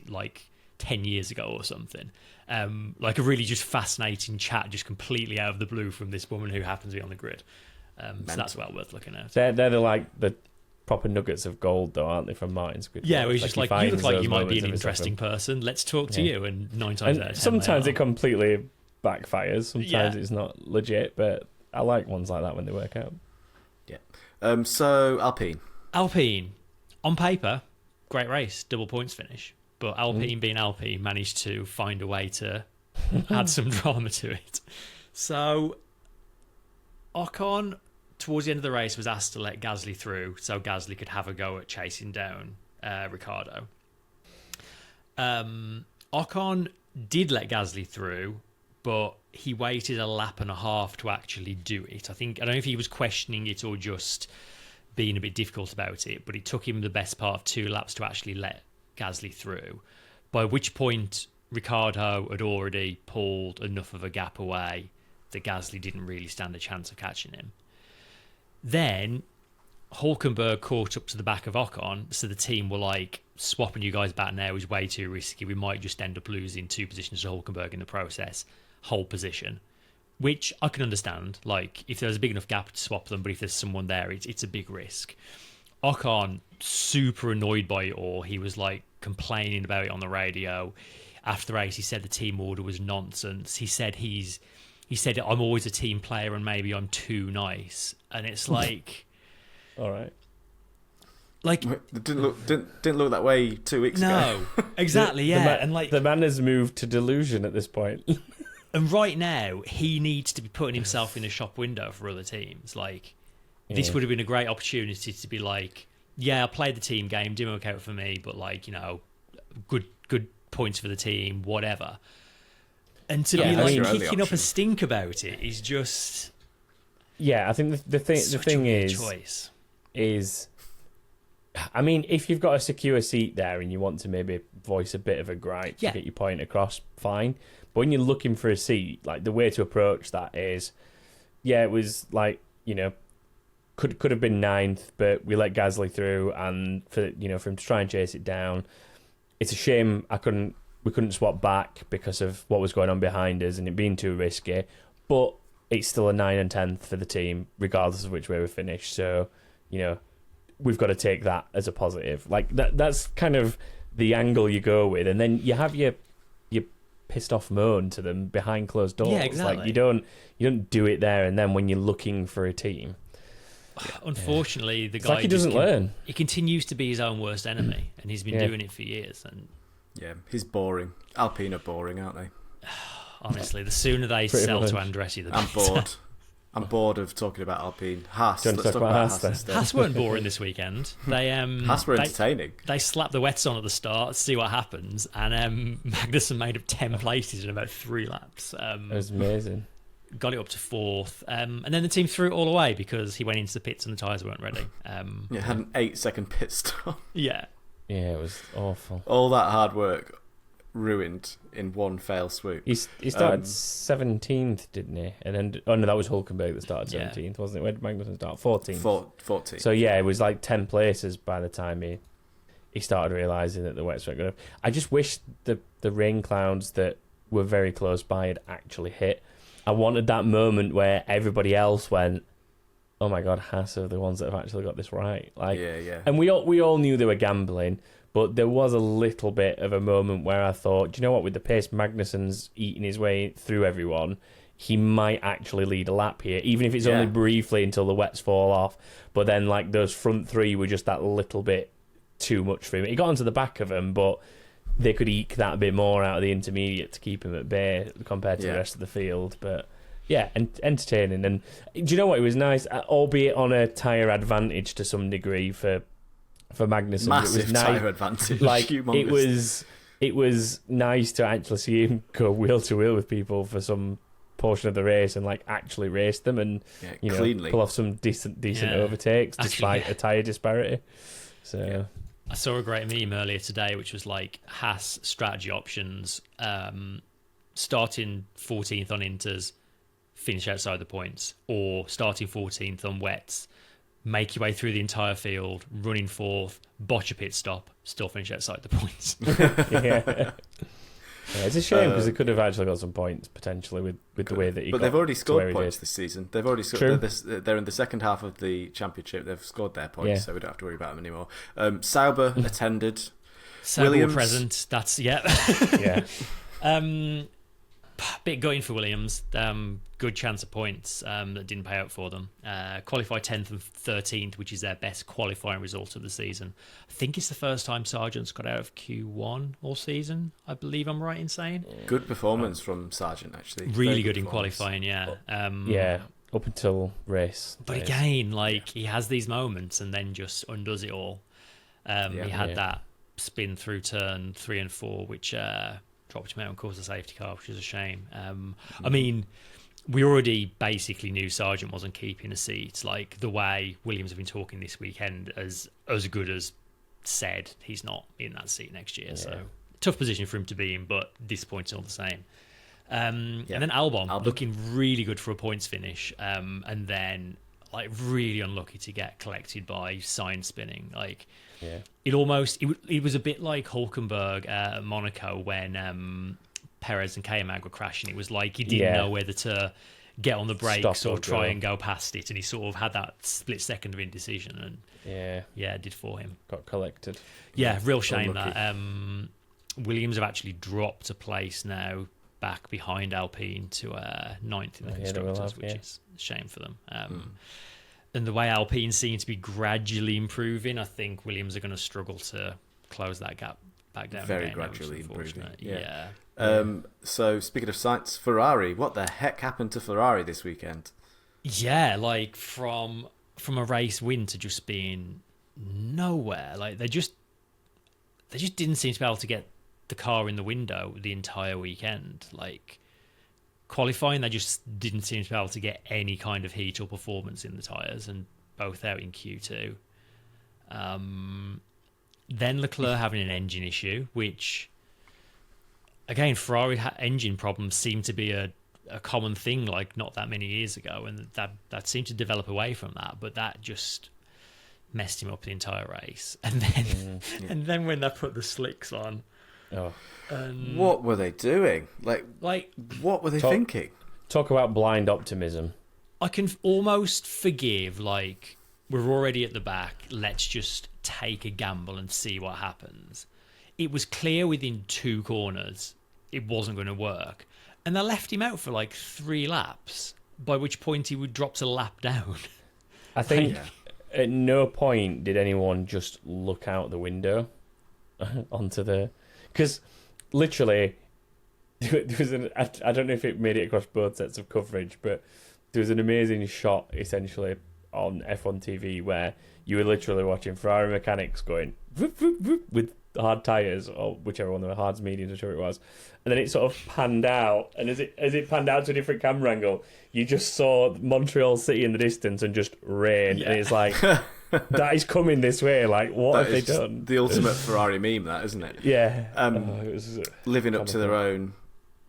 10 years ago or something. A really just fascinating chat, just completely out of the blue from this woman who happens to be on the grid. So that's well worth looking at. They're the proper nuggets of gold, though, aren't they, from Martin's grid? Yeah, where he's just you look like you might be an interesting person. Let's talk to you. And 9 times out of 10, sometimes it completely backfires. Sometimes it's not legit, but I like ones like that when they work out. Yeah. So Alpine, on paper, great race, double points finish. But Alpine, being Alpine, managed to find a way to add some drama to it. So Ocon, towards the end of the race, was asked to let Gasly through so Gasly could have a go at chasing down Ricciardo. Ocon did let Gasly through, but he waited a lap and a half to actually do it. I don't know if he was questioning it or just being a bit difficult about it, but it took him the best part of 2 laps to actually let Gasly through, by which point Ricciardo had already pulled enough of a gap away that Gasly didn't really stand a chance of catching him. Then Hulkenberg caught up to the back of Ocon, so the team were like, swapping you guys back now is way too risky. We might just end up losing 2 positions to Hulkenberg in the process, whole position. Which I can understand. Like, if there's a big enough gap to swap them, but if there's someone there, it's a big risk. Ocon, super annoyed by it all. He was like complaining about it on the radio. After the race, he said the team order was nonsense. He said I'm always a team player and maybe I'm too nice. And it's like, all right. Like, it didn't look that way 2 weeks ago. No, exactly, yeah. And like, the man has moved to delusion at this point. And right now, he needs to be putting himself in the shop window for other teams. Like, this would have been a great opportunity to be like, yeah, I played the team game, didn't work out for me, but like, you know, good points for the team, whatever. And to be like kicking up a stink about it is just. Yeah, I think the thing is, I mean, if you've got a secure seat there and you want to maybe voice a bit of a gripe to get your point across, fine. But when you're looking for a seat, like, the way to approach that is, it was like, you know, could have been 9th, but we let Gasly through, and for him to try and chase it down, it's a shame we couldn't swap back because of what was going on behind us and it being too risky. But it's still a 9 and 10th for the team, regardless of which way we finish. So, you know, we've got to take that as a positive. Like, that's kind of the angle you go with, and then you have your pissed off moan to them behind closed doors. Yeah, exactly. Like, you don't do it there and then when you're looking for a team. Unfortunately, the it's guy like he doesn't learn. He continues to be his own worst enemy, and he's been doing it for years. And yeah, he's boring. Alpine are boring, aren't they? Honestly, the sooner they sell to Andretti, the better. I'm bored. I'm bored of talking about Alpine. Haas. Let's talk about Haas instead. Haas weren't boring this weekend. They Haas were entertaining. They slapped the wets on at the start, see what happens, and Magnussen made up 10 places in about 3 laps. It was amazing. Got it up to 4th, and then the team threw it all away because he went into the pits and the tyres weren't ready. Had an 8-second pit stop. Yeah, it was awful. All that hard work ruined in one fell swoop. He started 17th, didn't he? And then no, that was Hulkenberg that started 17th, wasn't it? Where did Magnussen start? 14th. 14th. So it was like 10 places by the time he started realising that the wets weren't going to. I just wish the rain clouds that were very close by had actually hit. I wanted that moment where everybody else went, "Oh my God, Haas are the ones that have actually got this right." Like, yeah. And we all knew they were gambling, but there was a little bit of a moment where I thought, do you know what? With the pace Magnussen's eating his way through everyone, he might actually lead a lap here, even if it's only briefly until the wets fall off. But then, like, those front 3 were just that little bit too much for him. He got onto the back of him, but they could eke that a bit more out of the intermediate to keep him at bay compared to the rest of the field. But entertaining. And do you know what? It was nice, albeit on a tyre advantage to some degree for Magnussen. Massive it was tyre advantage. Like, humongous. it was nice to actually see him go wheel to wheel with people for some portion of the race and like actually race them and cleanly pull off some decent overtakes despite a tyre disparity. So. I saw a great meme earlier today, which was like Haas strategy options, starting 14th on inters, finish outside the points, or starting 14th on wets, make your way through the entire field, running 4th, botch a pit stop, still finish outside the points. It's a shame because they could have actually got some points potentially with the way that he. But they've already scored points this season. They've already scored. They're in the second half of the championship. They've scored their points, so we don't have to worry about them anymore. Sauber attended. Sauber Williams present. That's bit gutting for Williams. Good chance of points that didn't pay out for them. Qualified 10th and 13th, which is their best qualifying result of the season. I think it's the first time Sargent's got out of Q1 all season. I believe I'm right in saying. Good performance from Sargent, actually. Really good in qualifying, up until race. But again, like, he has these moments and then just undoes it all. He had that spin through turn 3 and 4, which dropped him out and caused a safety car, which is a shame. I mean, we already basically knew Sargent wasn't keeping a seat. Like, the way Williams have been talking this weekend, as good as said, he's not in that seat next year. So tough position for him to be in, but disappointing all the same. And then Albon looking really good for a points finish, and then like really unlucky to get collected by sign spinning. Like, Yeah. It was a bit like Hulkenberg at Monaco when Perez and K-Mag were crashing. It was like he didn't know whether to get on the brakes Stop or or try go. and go past it, and he sort of had that split second of indecision, and it did for him. Got collected. Yeah, real shame Unlucky. that Williams have actually dropped a place now back behind Alpine to ninth in the constructors, which is a shame for them. And the way Alpine seem to be gradually improving, I think Williams are going to struggle to close that gap back down. Very again, gradually which is improving. unfortunate. Yeah. So speaking of Sainz, Ferrari, what the heck happened to Ferrari this weekend? Yeah, like from a race win to just being nowhere. Like they just didn't seem to be able to get the car in the window the entire weekend. Like qualifying, they just didn't seem to be able to get any kind of heat or performance in the tyres, and both out in Q2. Then Leclerc having an engine issue, which again, Ferrari engine problems seem to be a common thing like not that many years ago, and that seemed to develop away from that, but that just messed him up the entire race. And then and then when they put the slicks on, what were they doing? Like what were they thinking? Talk about blind optimism. I can almost forgive, like, we're already at the back, let's just take a gamble and see what happens. It was clear within 2 corners it wasn't going to work, and they left him out for like 3 laps, by which point he would drop a lap down. I think at no point did anyone just look out the window onto the... Because literally, there was I don't know if it made it across both sets of coverage, but there was an amazing shot, essentially, on F1 TV where you were literally watching Ferrari mechanics going whoop, whoop, whoop, with hard tyres, or whichever one they were, hards, mediums, whichever it was. And then it sort of panned out, and as it panned out to a different camera angle, you just saw Montreal City in the distance and just rain. And it's like, that is coming this way. Like, what have they done? The ultimate Ferrari meme, that, isn't it? Yeah. It was living up to their own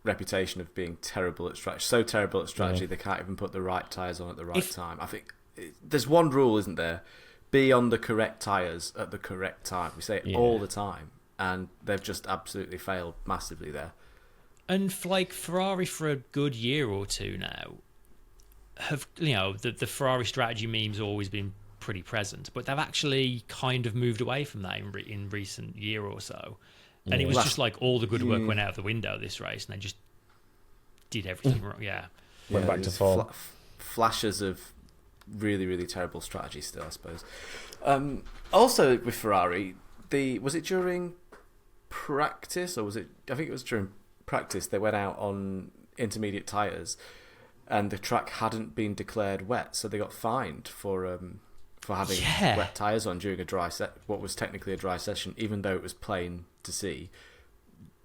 reputation of being terrible at strategy. So terrible at strategy, they can't even put the right tyres on at the right time. I think there's one rule, isn't there? Be on the correct tyres at the correct time. We say it all the time, and they've just absolutely failed massively there. And like Ferrari for a good year or two now have, the Ferrari strategy meme's always been pretty present, but they've actually kind of moved away from that in recent year or so. And it was just like all the good work went out of the window this race, and they just did everything wrong. Went back to form. Flashes of really, really terrible strategy still, I suppose. Also with Ferrari, was it during practice, or was it? I think it was during practice. They went out on intermediate tyres, and the track hadn't been declared wet, so they got fined for having wet tyres on during what was technically a dry session, even though it was plain to see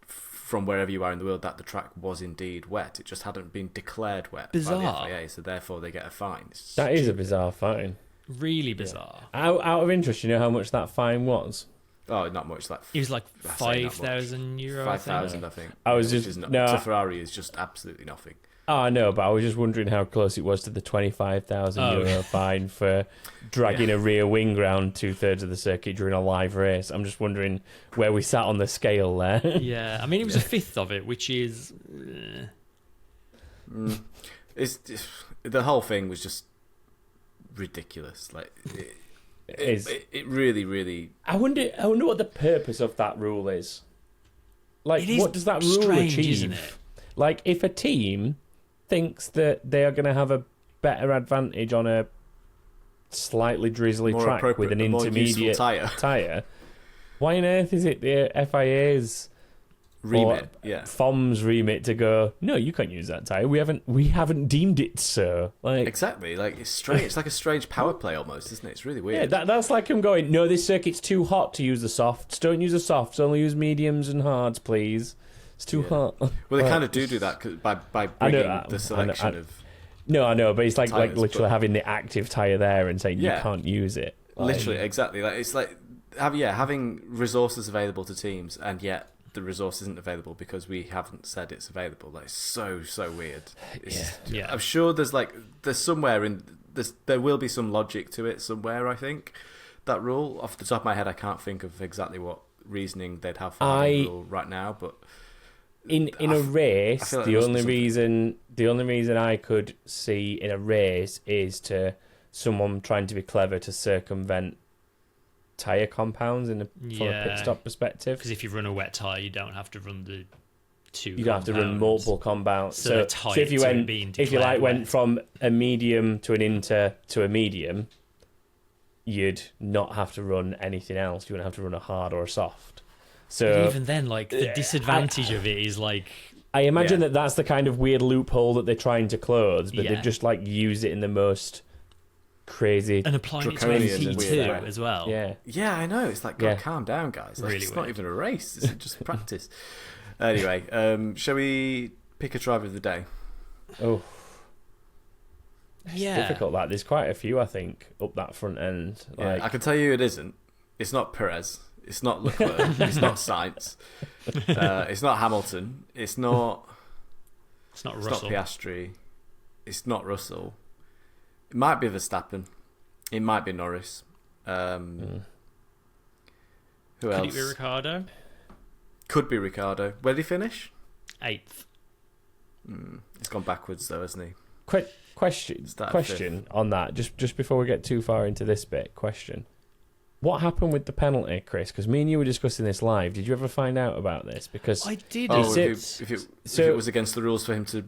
from wherever you are in the world that the track was indeed wet. It just hadn't been declared wet by the FIA, so therefore they get a fine. That is a bizarre fine. Really bizarre. Out of interest, you know how much that fine was? Oh, not much. It was like €5,000. 5,000, I think. I was just to Ferrari is just absolutely nothing. Oh, I know, but I was just wondering how close it was to the €25,000 fine for dragging a rear wing round 2/3 of the circuit during a live race. I'm just wondering where we sat on the scale there. Yeah, I mean, it was a fifth of it, which is... The whole thing was just ridiculous. Like, it really, really... I wonder what the purpose of that rule is. Like, what does that rule achieve? Isn't it? Like, if a team thinks that they are going to have a better advantage on a slightly drizzly track with an intermediate tyre, why on earth is it the FIA's remit, FOM's remit to go, no, you can't use that tyre. We haven't deemed it so. Like, exactly. Like, it's strange. It's like a strange power play almost, isn't it? It's really weird. Yeah, that's like him going, no, this circuit's too hot to use the softs. Don't use the softs. Only use mediums and hards, please. It's too hot. Well, they kind of do that by bringing the selection of... No, I know, but it's like literally but... having the active tyre there and saying you can't use it. Literally, exactly. Like, it's like having resources available to teams, and yet the resource isn't available because we haven't said it's available. Like, it's so weird. I'm sure there's somewhere in there will be some logic to it somewhere. I think that rule, off the top of my head, I can't think of exactly what reasoning they'd have for having the rule right now. But in a race, like the only reason I could see in a race is to someone trying to be clever to circumvent tyre compounds from a pit stop perspective. Because if you run a wet tyre, you don't have to run the two. You don't have to run multiple compounds. So if you went from a medium to an inter to a medium, you'd not have to run anything else. You wouldn't have to run a hard or a soft. So but even then, like, the disadvantage of it is like, I imagine that's the kind of weird loophole that they're trying to close, but they've just like used it in the most crazy and applying it to MP2 as well. Yeah, I know. It's like, God, calm down, guys. Like, really it's not even a race. It's just practice. Anyway, shall we pick a driver of the day? Oh, it's difficult. That there's quite a few, I think, up that front end. Like, I can tell you, it isn't. It's not Perez. It's not Leclerc. It's not Sainz. It's not Hamilton. It's not Russell. It's not Piastri. It's not Russell. It might be Verstappen. It might be Norris. Who else? Could it be Ricciardo? Could be Ricciardo. Where did he finish? 8th. He's gone backwards though, hasn't he? Question on that. Just before we get too far into this bit. Question. What happened with the penalty, Chris? Because me and you were discussing this live. Did you ever find out about this? Because I did. If it was against the rules for him to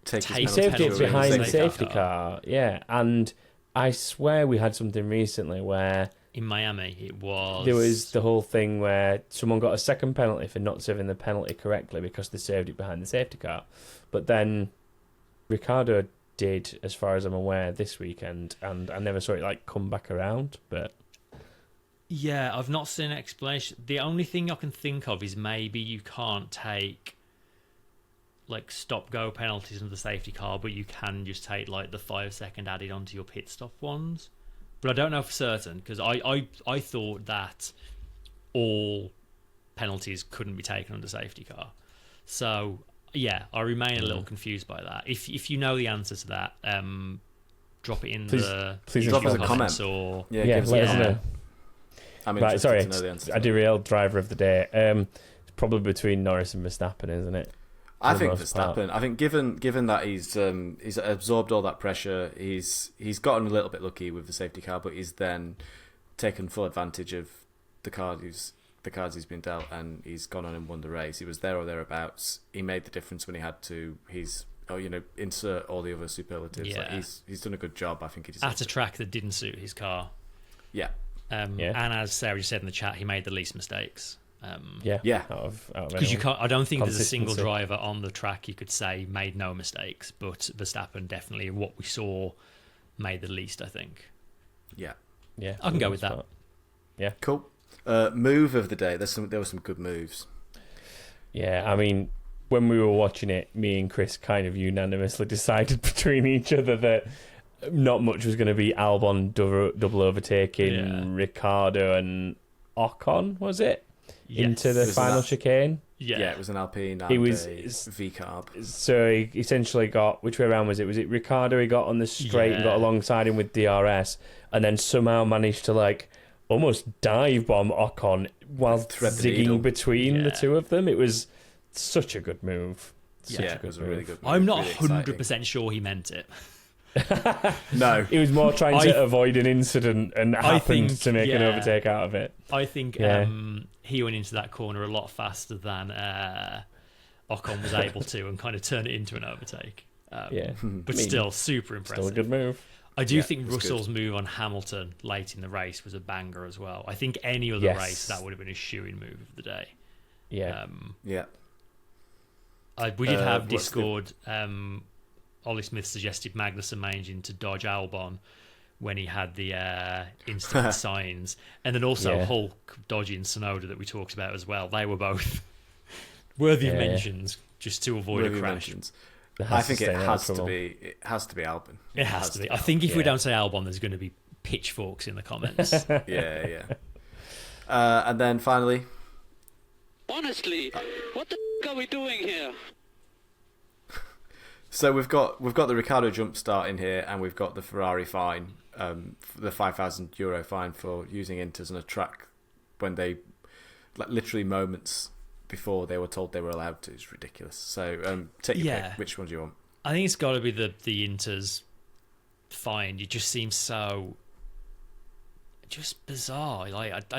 take his penalty, he saved it behind the safety car. Yeah, and I swear we had something recently where in Miami there was the whole thing where someone got a second penalty for not serving the penalty correctly because they saved it behind the safety car. But then Ricciardo did, as far as I'm aware, this weekend, and I never saw it like come back around. But yeah, I've not seen an explanation. The only thing I can think of is maybe you can't take like stop-go penalties under the safety car, but you can just take like the 5-second added onto your pit stop ones. But I don't know for certain, because I thought that all penalties couldn't be taken under safety car. So yeah, I remain a little confused by that. If you know the answer to that, drop it in please drop us a comment or let us know. I'm right, interested sorry, to know the answer. I derailed driver of the day. It's probably between Norris and Verstappen, isn't it? I think Verstappen. I think given that he's absorbed all that pressure, he's gotten a little bit lucky with the safety car, but he's then taken full advantage of the cards he's been dealt, and he's gone on and won the race. He was there or thereabouts. He made the difference when he had to. Insert all the other superlatives. Yeah. Like he's done a good job. I think he at a track that didn't suit his car. Yeah. And as Sarah just said in the chat, he made the least mistakes. Because you can't. I don't think there's a single driver on the track you could say made no mistakes, but Verstappen definitely, what we saw, made the least. I think. Yeah. I can go with that. Yeah, cool. Move of the day. There were some good moves. Yeah, I mean, when we were watching it, me and Chris kind of unanimously decided between each other that not much was going to be Albon double overtaking Ricciardo and Ocon, was it? Yes. Into the final chicane. Yeah, it was an Alpine and it was V-carb. So he essentially got, which way around was it? Was it Ricciardo? He got on the straight and got alongside him with DRS, and then somehow managed to like almost dive bomb Ocon while zigging between the two of them. It was such a good move. It was a really good move. I'm not 100% sure he meant it. No, he was more trying to avoid an incident and happened to make an overtake out of it. I think he went into that corner a lot faster than Ocon was able to, and kind of turned it into an overtake. But still super impressive. Still a good move. I do think Russell's move on Hamilton late in the race was a banger as well. I think any other race that would have been a shoo-in move of the day. We did have Discord. Ollie Smith suggested Magnussen managing to dodge Albon when he had the instant signs, and then also Hulk dodging Tsunoda that we talked about as well. They were both worthy of mentions, just to avoid a crash. I think it has to be. It has to be Albon. It has to be. I think if we don't say Albon, there's going to be pitchforks in the comments. And then finally, honestly, what the are we doing here? So we've got the Ricciardo jump start in here, and we've got the Ferrari fine, the €5,000 fine for using Inters on a track when they, like, literally moments before they were told they were allowed to. It's ridiculous. So take your pick. Which one do you want? I think it's got to be the Inters fine. It just seems so just bizarre. Like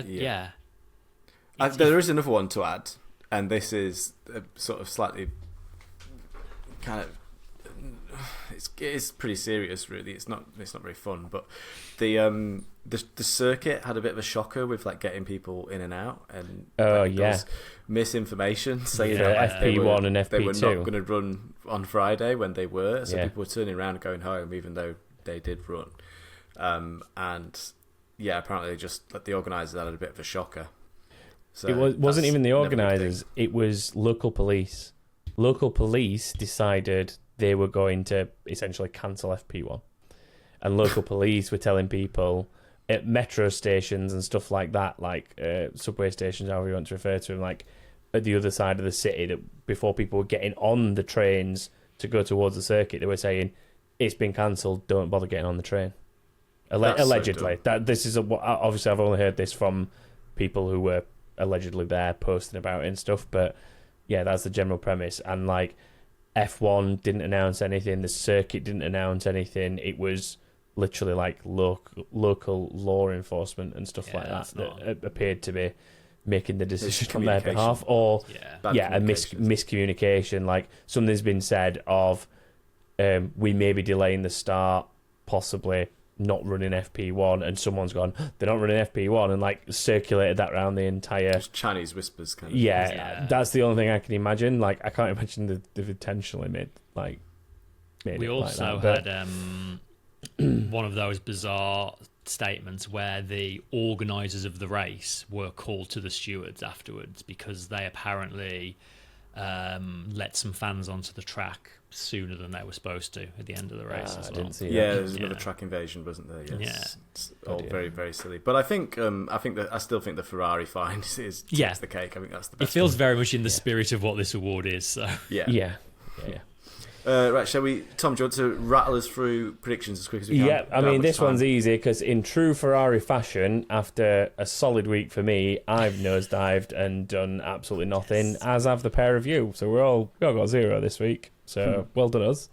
there is another one to add, and this is sort of slightly kind of. It's pretty serious, really. It's not very fun, but the circuit had a bit of a shocker with, like, getting people in and out, and there was misinformation saying that FP1 and FP2 they were not going to run on Friday when they were, so people were turning around and going home even though they did run. And apparently just the organisers had a bit of a shocker. So it wasn't even the organisers; it was local police. Local police decided they were going to essentially cancel FP1. And local police were telling people at metro stations and stuff like that, like subway stations, however you want to refer to them, like at the other side of the city, that before people were getting on the trains to go towards the circuit, they were saying, it's been cancelled, don't bother getting on the train. Allegedly. This is obviously I've only heard this from people who were allegedly there posting about it and stuff, but yeah, that's the general premise. And like, F1 didn't announce anything, the circuit didn't announce anything. It was literally like local law enforcement and stuff like that appeared to be making the decision on their behalf, or a miscommunication. Like, something's been said of we may be delaying the start, possibly not running FP1, and someone's gone, they're not running FP1, and like circulated that around the entire. Just Chinese whispers, kind of. Yeah, that's the only thing I can imagine. Like, I can't imagine they've intentionally made we also like that, had one of those bizarre statements where the organisers of the race were called to the stewards afterwards because they apparently let some fans onto the track sooner than they were supposed to at the end of the race as well. I didn't see that. Yeah, there was another track invasion, wasn't there? Yes. It's all very, very silly. But I still think the Ferrari fine is takes the cake. I think that's the best. It feels very much in the spirit of what this award is. So yeah. Right, shall we, Tom, do you want to rattle us through predictions as quick as we can? Yeah, I mean, this one's easy because in true Ferrari fashion, after a solid week for me, I've nosedived and done absolutely nothing, as have the pair of you. So we all got 0 this week. So well done us.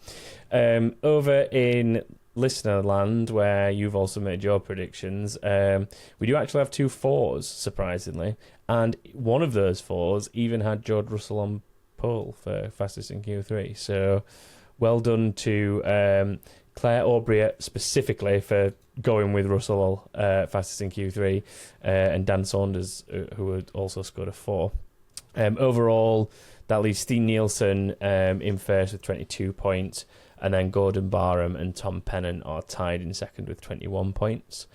Over in listener land, where you've also made your predictions, we do actually have 2 4s, surprisingly. And one of those 4s even had George Russell on pole for fastest in Q3. So well done to Claire Aubrey specifically for going with Russell fastest in Q3, and Dan Saunders, who had also scored a 4. Overall, that leaves Steen Nielsen in first with 22 points, and then Gordon Barham and Tom Pennant are tied in second with 21 points.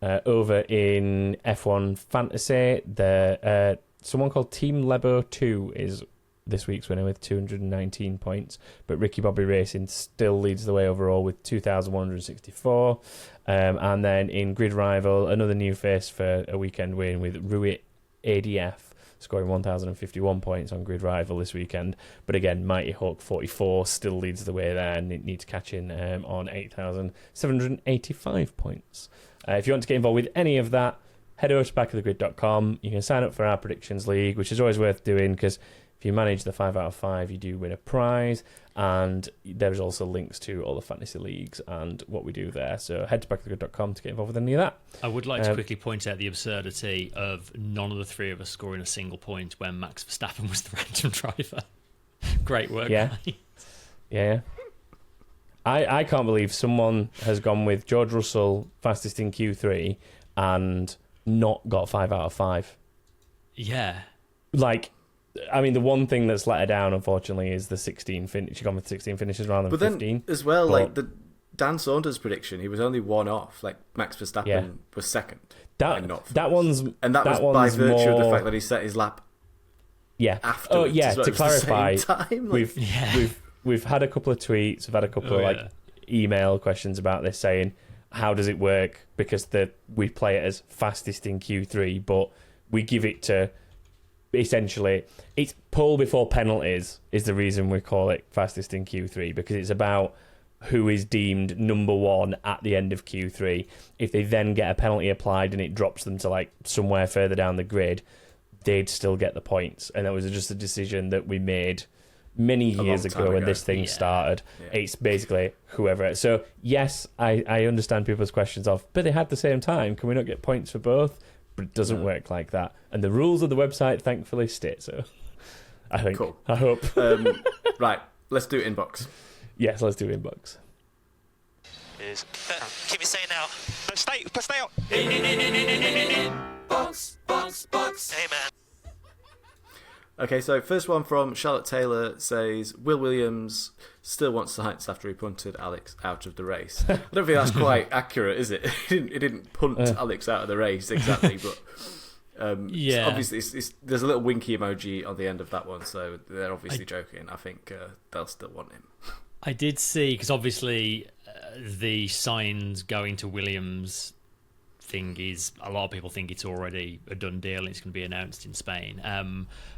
Over in F1 Fantasy, someone called Team Lebo 2 is this week's winner with 219 points, but Ricky Bobby Racing still leads the way overall with 2,164. And then in Grid Rival, another new face for a weekend win with Rui ADF scoring 1,051 points on Grid Rival this weekend. But again, Mighty Hawk 44 still leads the way there and needs to catch in on 8,785 points. If you want to get involved with any of that, head over to backofthegrid.com. You can sign up for our Predictions League, which is always worth doing because if you manage the 5 out of 5, you do win a prize, and there's also links to all the fantasy leagues and what we do there. So head to backofthegrid.com to get involved with any of that. I would like to quickly point out the absurdity of none of the 3 of us scoring a single point when Max Verstappen was the random driver. Great work, yeah. Yeah. I can't believe someone has gone with George Russell fastest in Q3 and not got 5 out of 5. Yeah. Like, I mean, the one thing that's let her down, unfortunately, is the 16 finish. She gone with 16 finishes rather than 15. But then, as well, like the Dan Saunders prediction, he was only 1 off. Like, Max Verstappen was second. That one's... And that was by virtue of the fact that he set his lap afterwards. Oh, yeah, to clarify, we've had a couple of tweets, we've had a couple of email questions about this saying, how does it work? Because we play it as fastest in Q3, but we give it to essentially, it's pole before penalties is the reason we call it fastest in Q3, because it's about who is deemed number one at the end of Q3. If they then get a penalty applied and it drops them to like somewhere further down the grid, they'd still get the points. And that was just a decision that we made many years ago when this thing started. Yeah. It's basically whoever. So yes, I understand people's questions of, but they had the same time. Can we not get points for both? But it doesn't work like that. And the rules of the website thankfully state so. I think. Cool. I hope. Right, let's do inbox. Yes, let's do inbox. Keep it saying now. Stay out. Box. Hey, man. Okay, so first one from Charlotte Taylor says, Will Williams still wants Sainz after he punted Alex out of the race. I don't think that's quite accurate, is it? He didn't punt Alex out of the race exactly, but obviously there's a little winky emoji on the end of that one, so they're obviously joking. I think they'll still want him. I did see, because obviously the signs going to Williams thing is, a lot of people think it's already a done deal and it's going to be announced in Spain.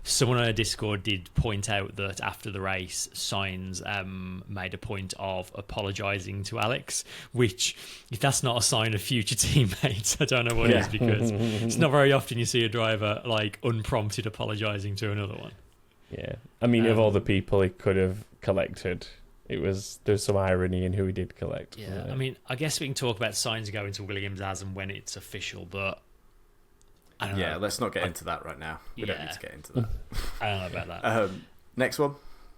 Someone on our Discord did point out that after the race, Sainz made a point of apologising to Alex, which, if that's not a sign of future teammates, I don't know what is, because it's not very often you see a driver like unprompted apologising to another one. Yeah, I mean, of all the people he could have collected, there's some irony in who he did collect. Yeah, I mean, I guess we can talk about Sainz going to Williams as and when it's official, but I don't know. Yeah, let's not get into that right now. We don't need to get into that. I don't know about that. Next one.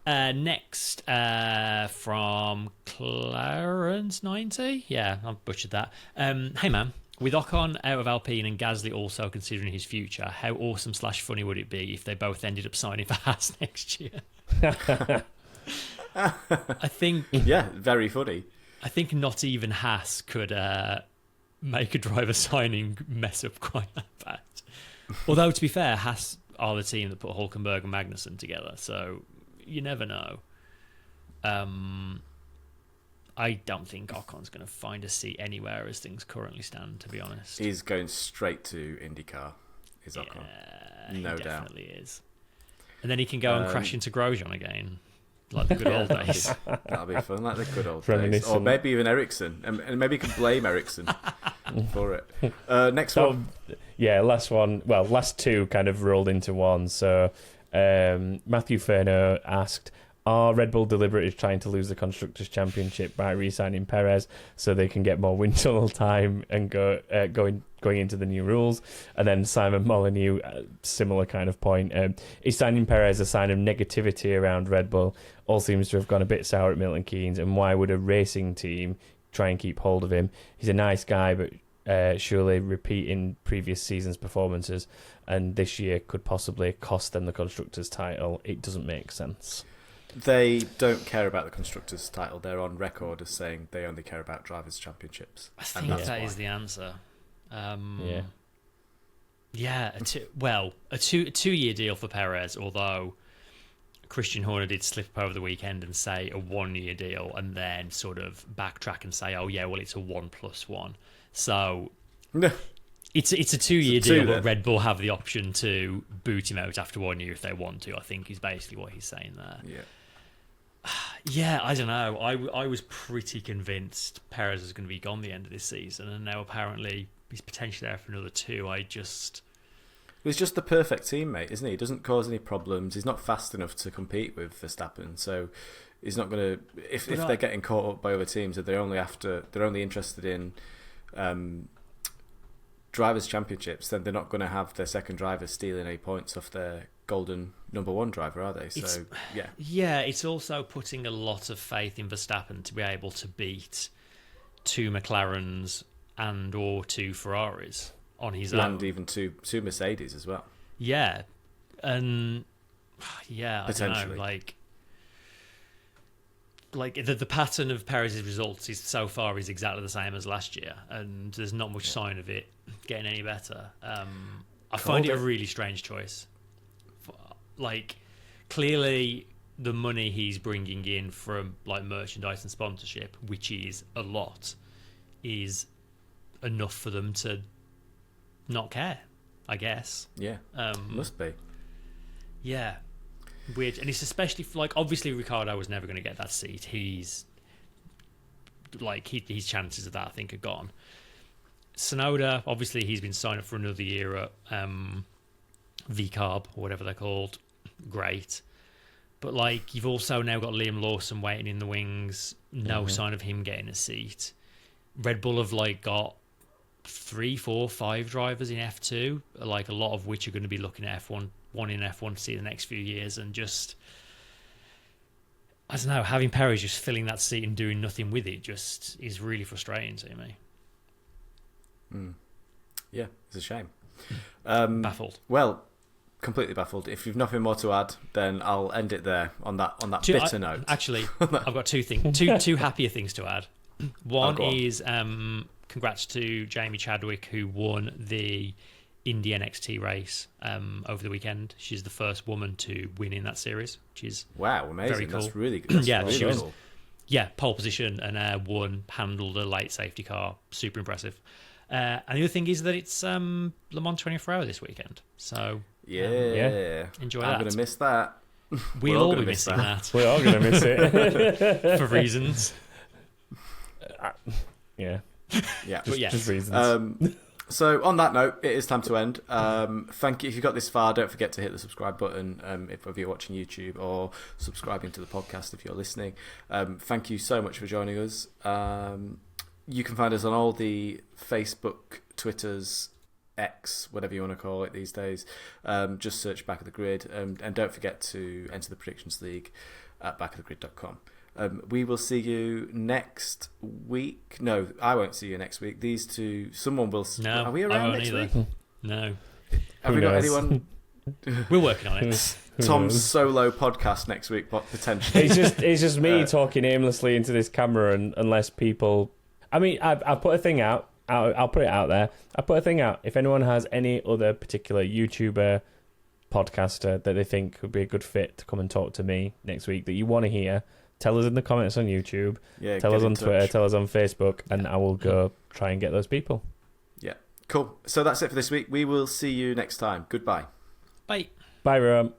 Next, from Clarence90. Yeah, I've butchered that. Hey, man. With Ocon out of Alpine and Gasly also considering his future, how awesome / funny would it be if they both ended up signing for Haas next year? I think... Yeah, very funny. I think not even Haas could make a driver signing mess up quite that bad. Although, to be fair, Haas are the team that put Hülkenberg and Magnussen together, so you never know. I don't think Ocon's going to find a seat anywhere as things currently stand, to be honest. He's going straight to IndyCar, is Ocon. No doubt. He definitely is. And then he can go and crash into Grosjean again. Like the good old days. That'll be fun, like the good old days. Or maybe even Ericsson. And maybe you can blame Ericsson for it. Next one. Yeah, last one. Well, last two kind of rolled into one. So Matthew Ferno asked, are Red Bull deliberately trying to lose the Constructors' Championship by re-signing Perez so they can get more wind tunnel time and going into the new rules? And then Simon Molyneux, similar kind of point. Is signing Perez a sign of negativity around Red Bull? All seems to have gone a bit sour at Milton Keynes, and why would a racing team try and keep hold of him? He's a nice guy, but surely repeating previous season's performances and this year could possibly cost them the Constructors' title. It doesn't make sense. They don't care about the Constructors' title. They're on record as saying they only care about Drivers' Championships. I think that is the answer. A two-year deal for Perez, although Christian Horner did slip up over the weekend and say a 1-year deal and then sort of backtrack and say, oh, yeah, well, it's a 1+1. So it's a 2-year deal, but Red Bull have the option to boot him out after 1 year if they want to, I think is basically what he's saying there. Yeah. Yeah, I don't know. I was pretty convinced Perez was going to be gone the end of this season, and now apparently he's potentially there for another 2. He's just the perfect teammate, isn't he? He doesn't cause any problems. He's not fast enough to compete with Verstappen, so he's not going to. If they're getting caught up by other teams, that they're only interested in drivers' championships, then they're not going to have their second driver stealing any points off their golden number 1 driver, are they? So yeah, it's also putting a lot of faith in Verstappen to be able to beat 2 McLarens and or 2 Ferraris on his own, and even two Mercedes as well. Yeah, and I don't know, like the pattern of Perez's results is so far is exactly the same as last year, and there's not much sign of it getting any better. I find it a really strange choice. Like, clearly the money he's bringing in from like merchandise and sponsorship, which is a lot, is enough for them to not care, I guess. Yeah, must be. Yeah, weird. And it's especially like, obviously Ricciardo was never going to get that seat. He's like, his chances of that I think are gone. Tsunoda, obviously he's been signed up for another year at VCARB or whatever they're called. Great. But like, you've also now got Liam Lawson waiting in the wings. No sign of him getting a seat. Red Bull have like got 3, 4, 5 drivers in F2, like a lot of which are going to be looking at F1, one in F1 to see the next few years, and just, I don't know, having Perez just filling that seat and doing nothing with it just is really frustrating to me. Yeah, it's a shame. Baffled. Well, completely baffled. If you've nothing more to add, then I'll end it there on that bitter note. Actually, I've got two happier things to add. One is congrats to Jamie Chadwick, who won the Indy NXT race over the weekend. She's the first woman to win in that series, which is amazing. Very cool. That's really good. Yeah, she was cool. pole position and won, handled a late safety car. Super impressive. And the other thing is that it's Le Mans 24 Hour this weekend. So enjoy that. I'm going to miss that. We'll all be missing that. We're all going to miss it. For reasons. Yeah. Just reasons. So on that note, it is time to end. Thank you. If you got this far, don't forget to hit the subscribe button if you're watching YouTube, or subscribing to the podcast if you're listening. Thank you so much for joining us. You can find us on all the Facebook, Twitters, X, whatever you want to call it these days. Just search Back of the Grid, and don't forget to enter the Predictions League at backofthegrid.com. We will see you next week. No, I won't see you next week. These two, someone will. No, are we around next week? No. Have we got anyone? We're working on it. Tom's solo podcast next week, potentially. It's just me talking aimlessly into this camera, and unless people. I mean, I've put a thing out. I'll put it out there. I put a thing out. If anyone has any other particular YouTuber, podcaster that they think would be a good fit to come and talk to me next week that you want to hear, tell us in the comments on YouTube. Yeah, tell us on Twitter. Tell us on Facebook, and I will go try and get those people. Yeah, cool. So that's it for this week. We will see you next time. Goodbye. Bye. Bye, everyone.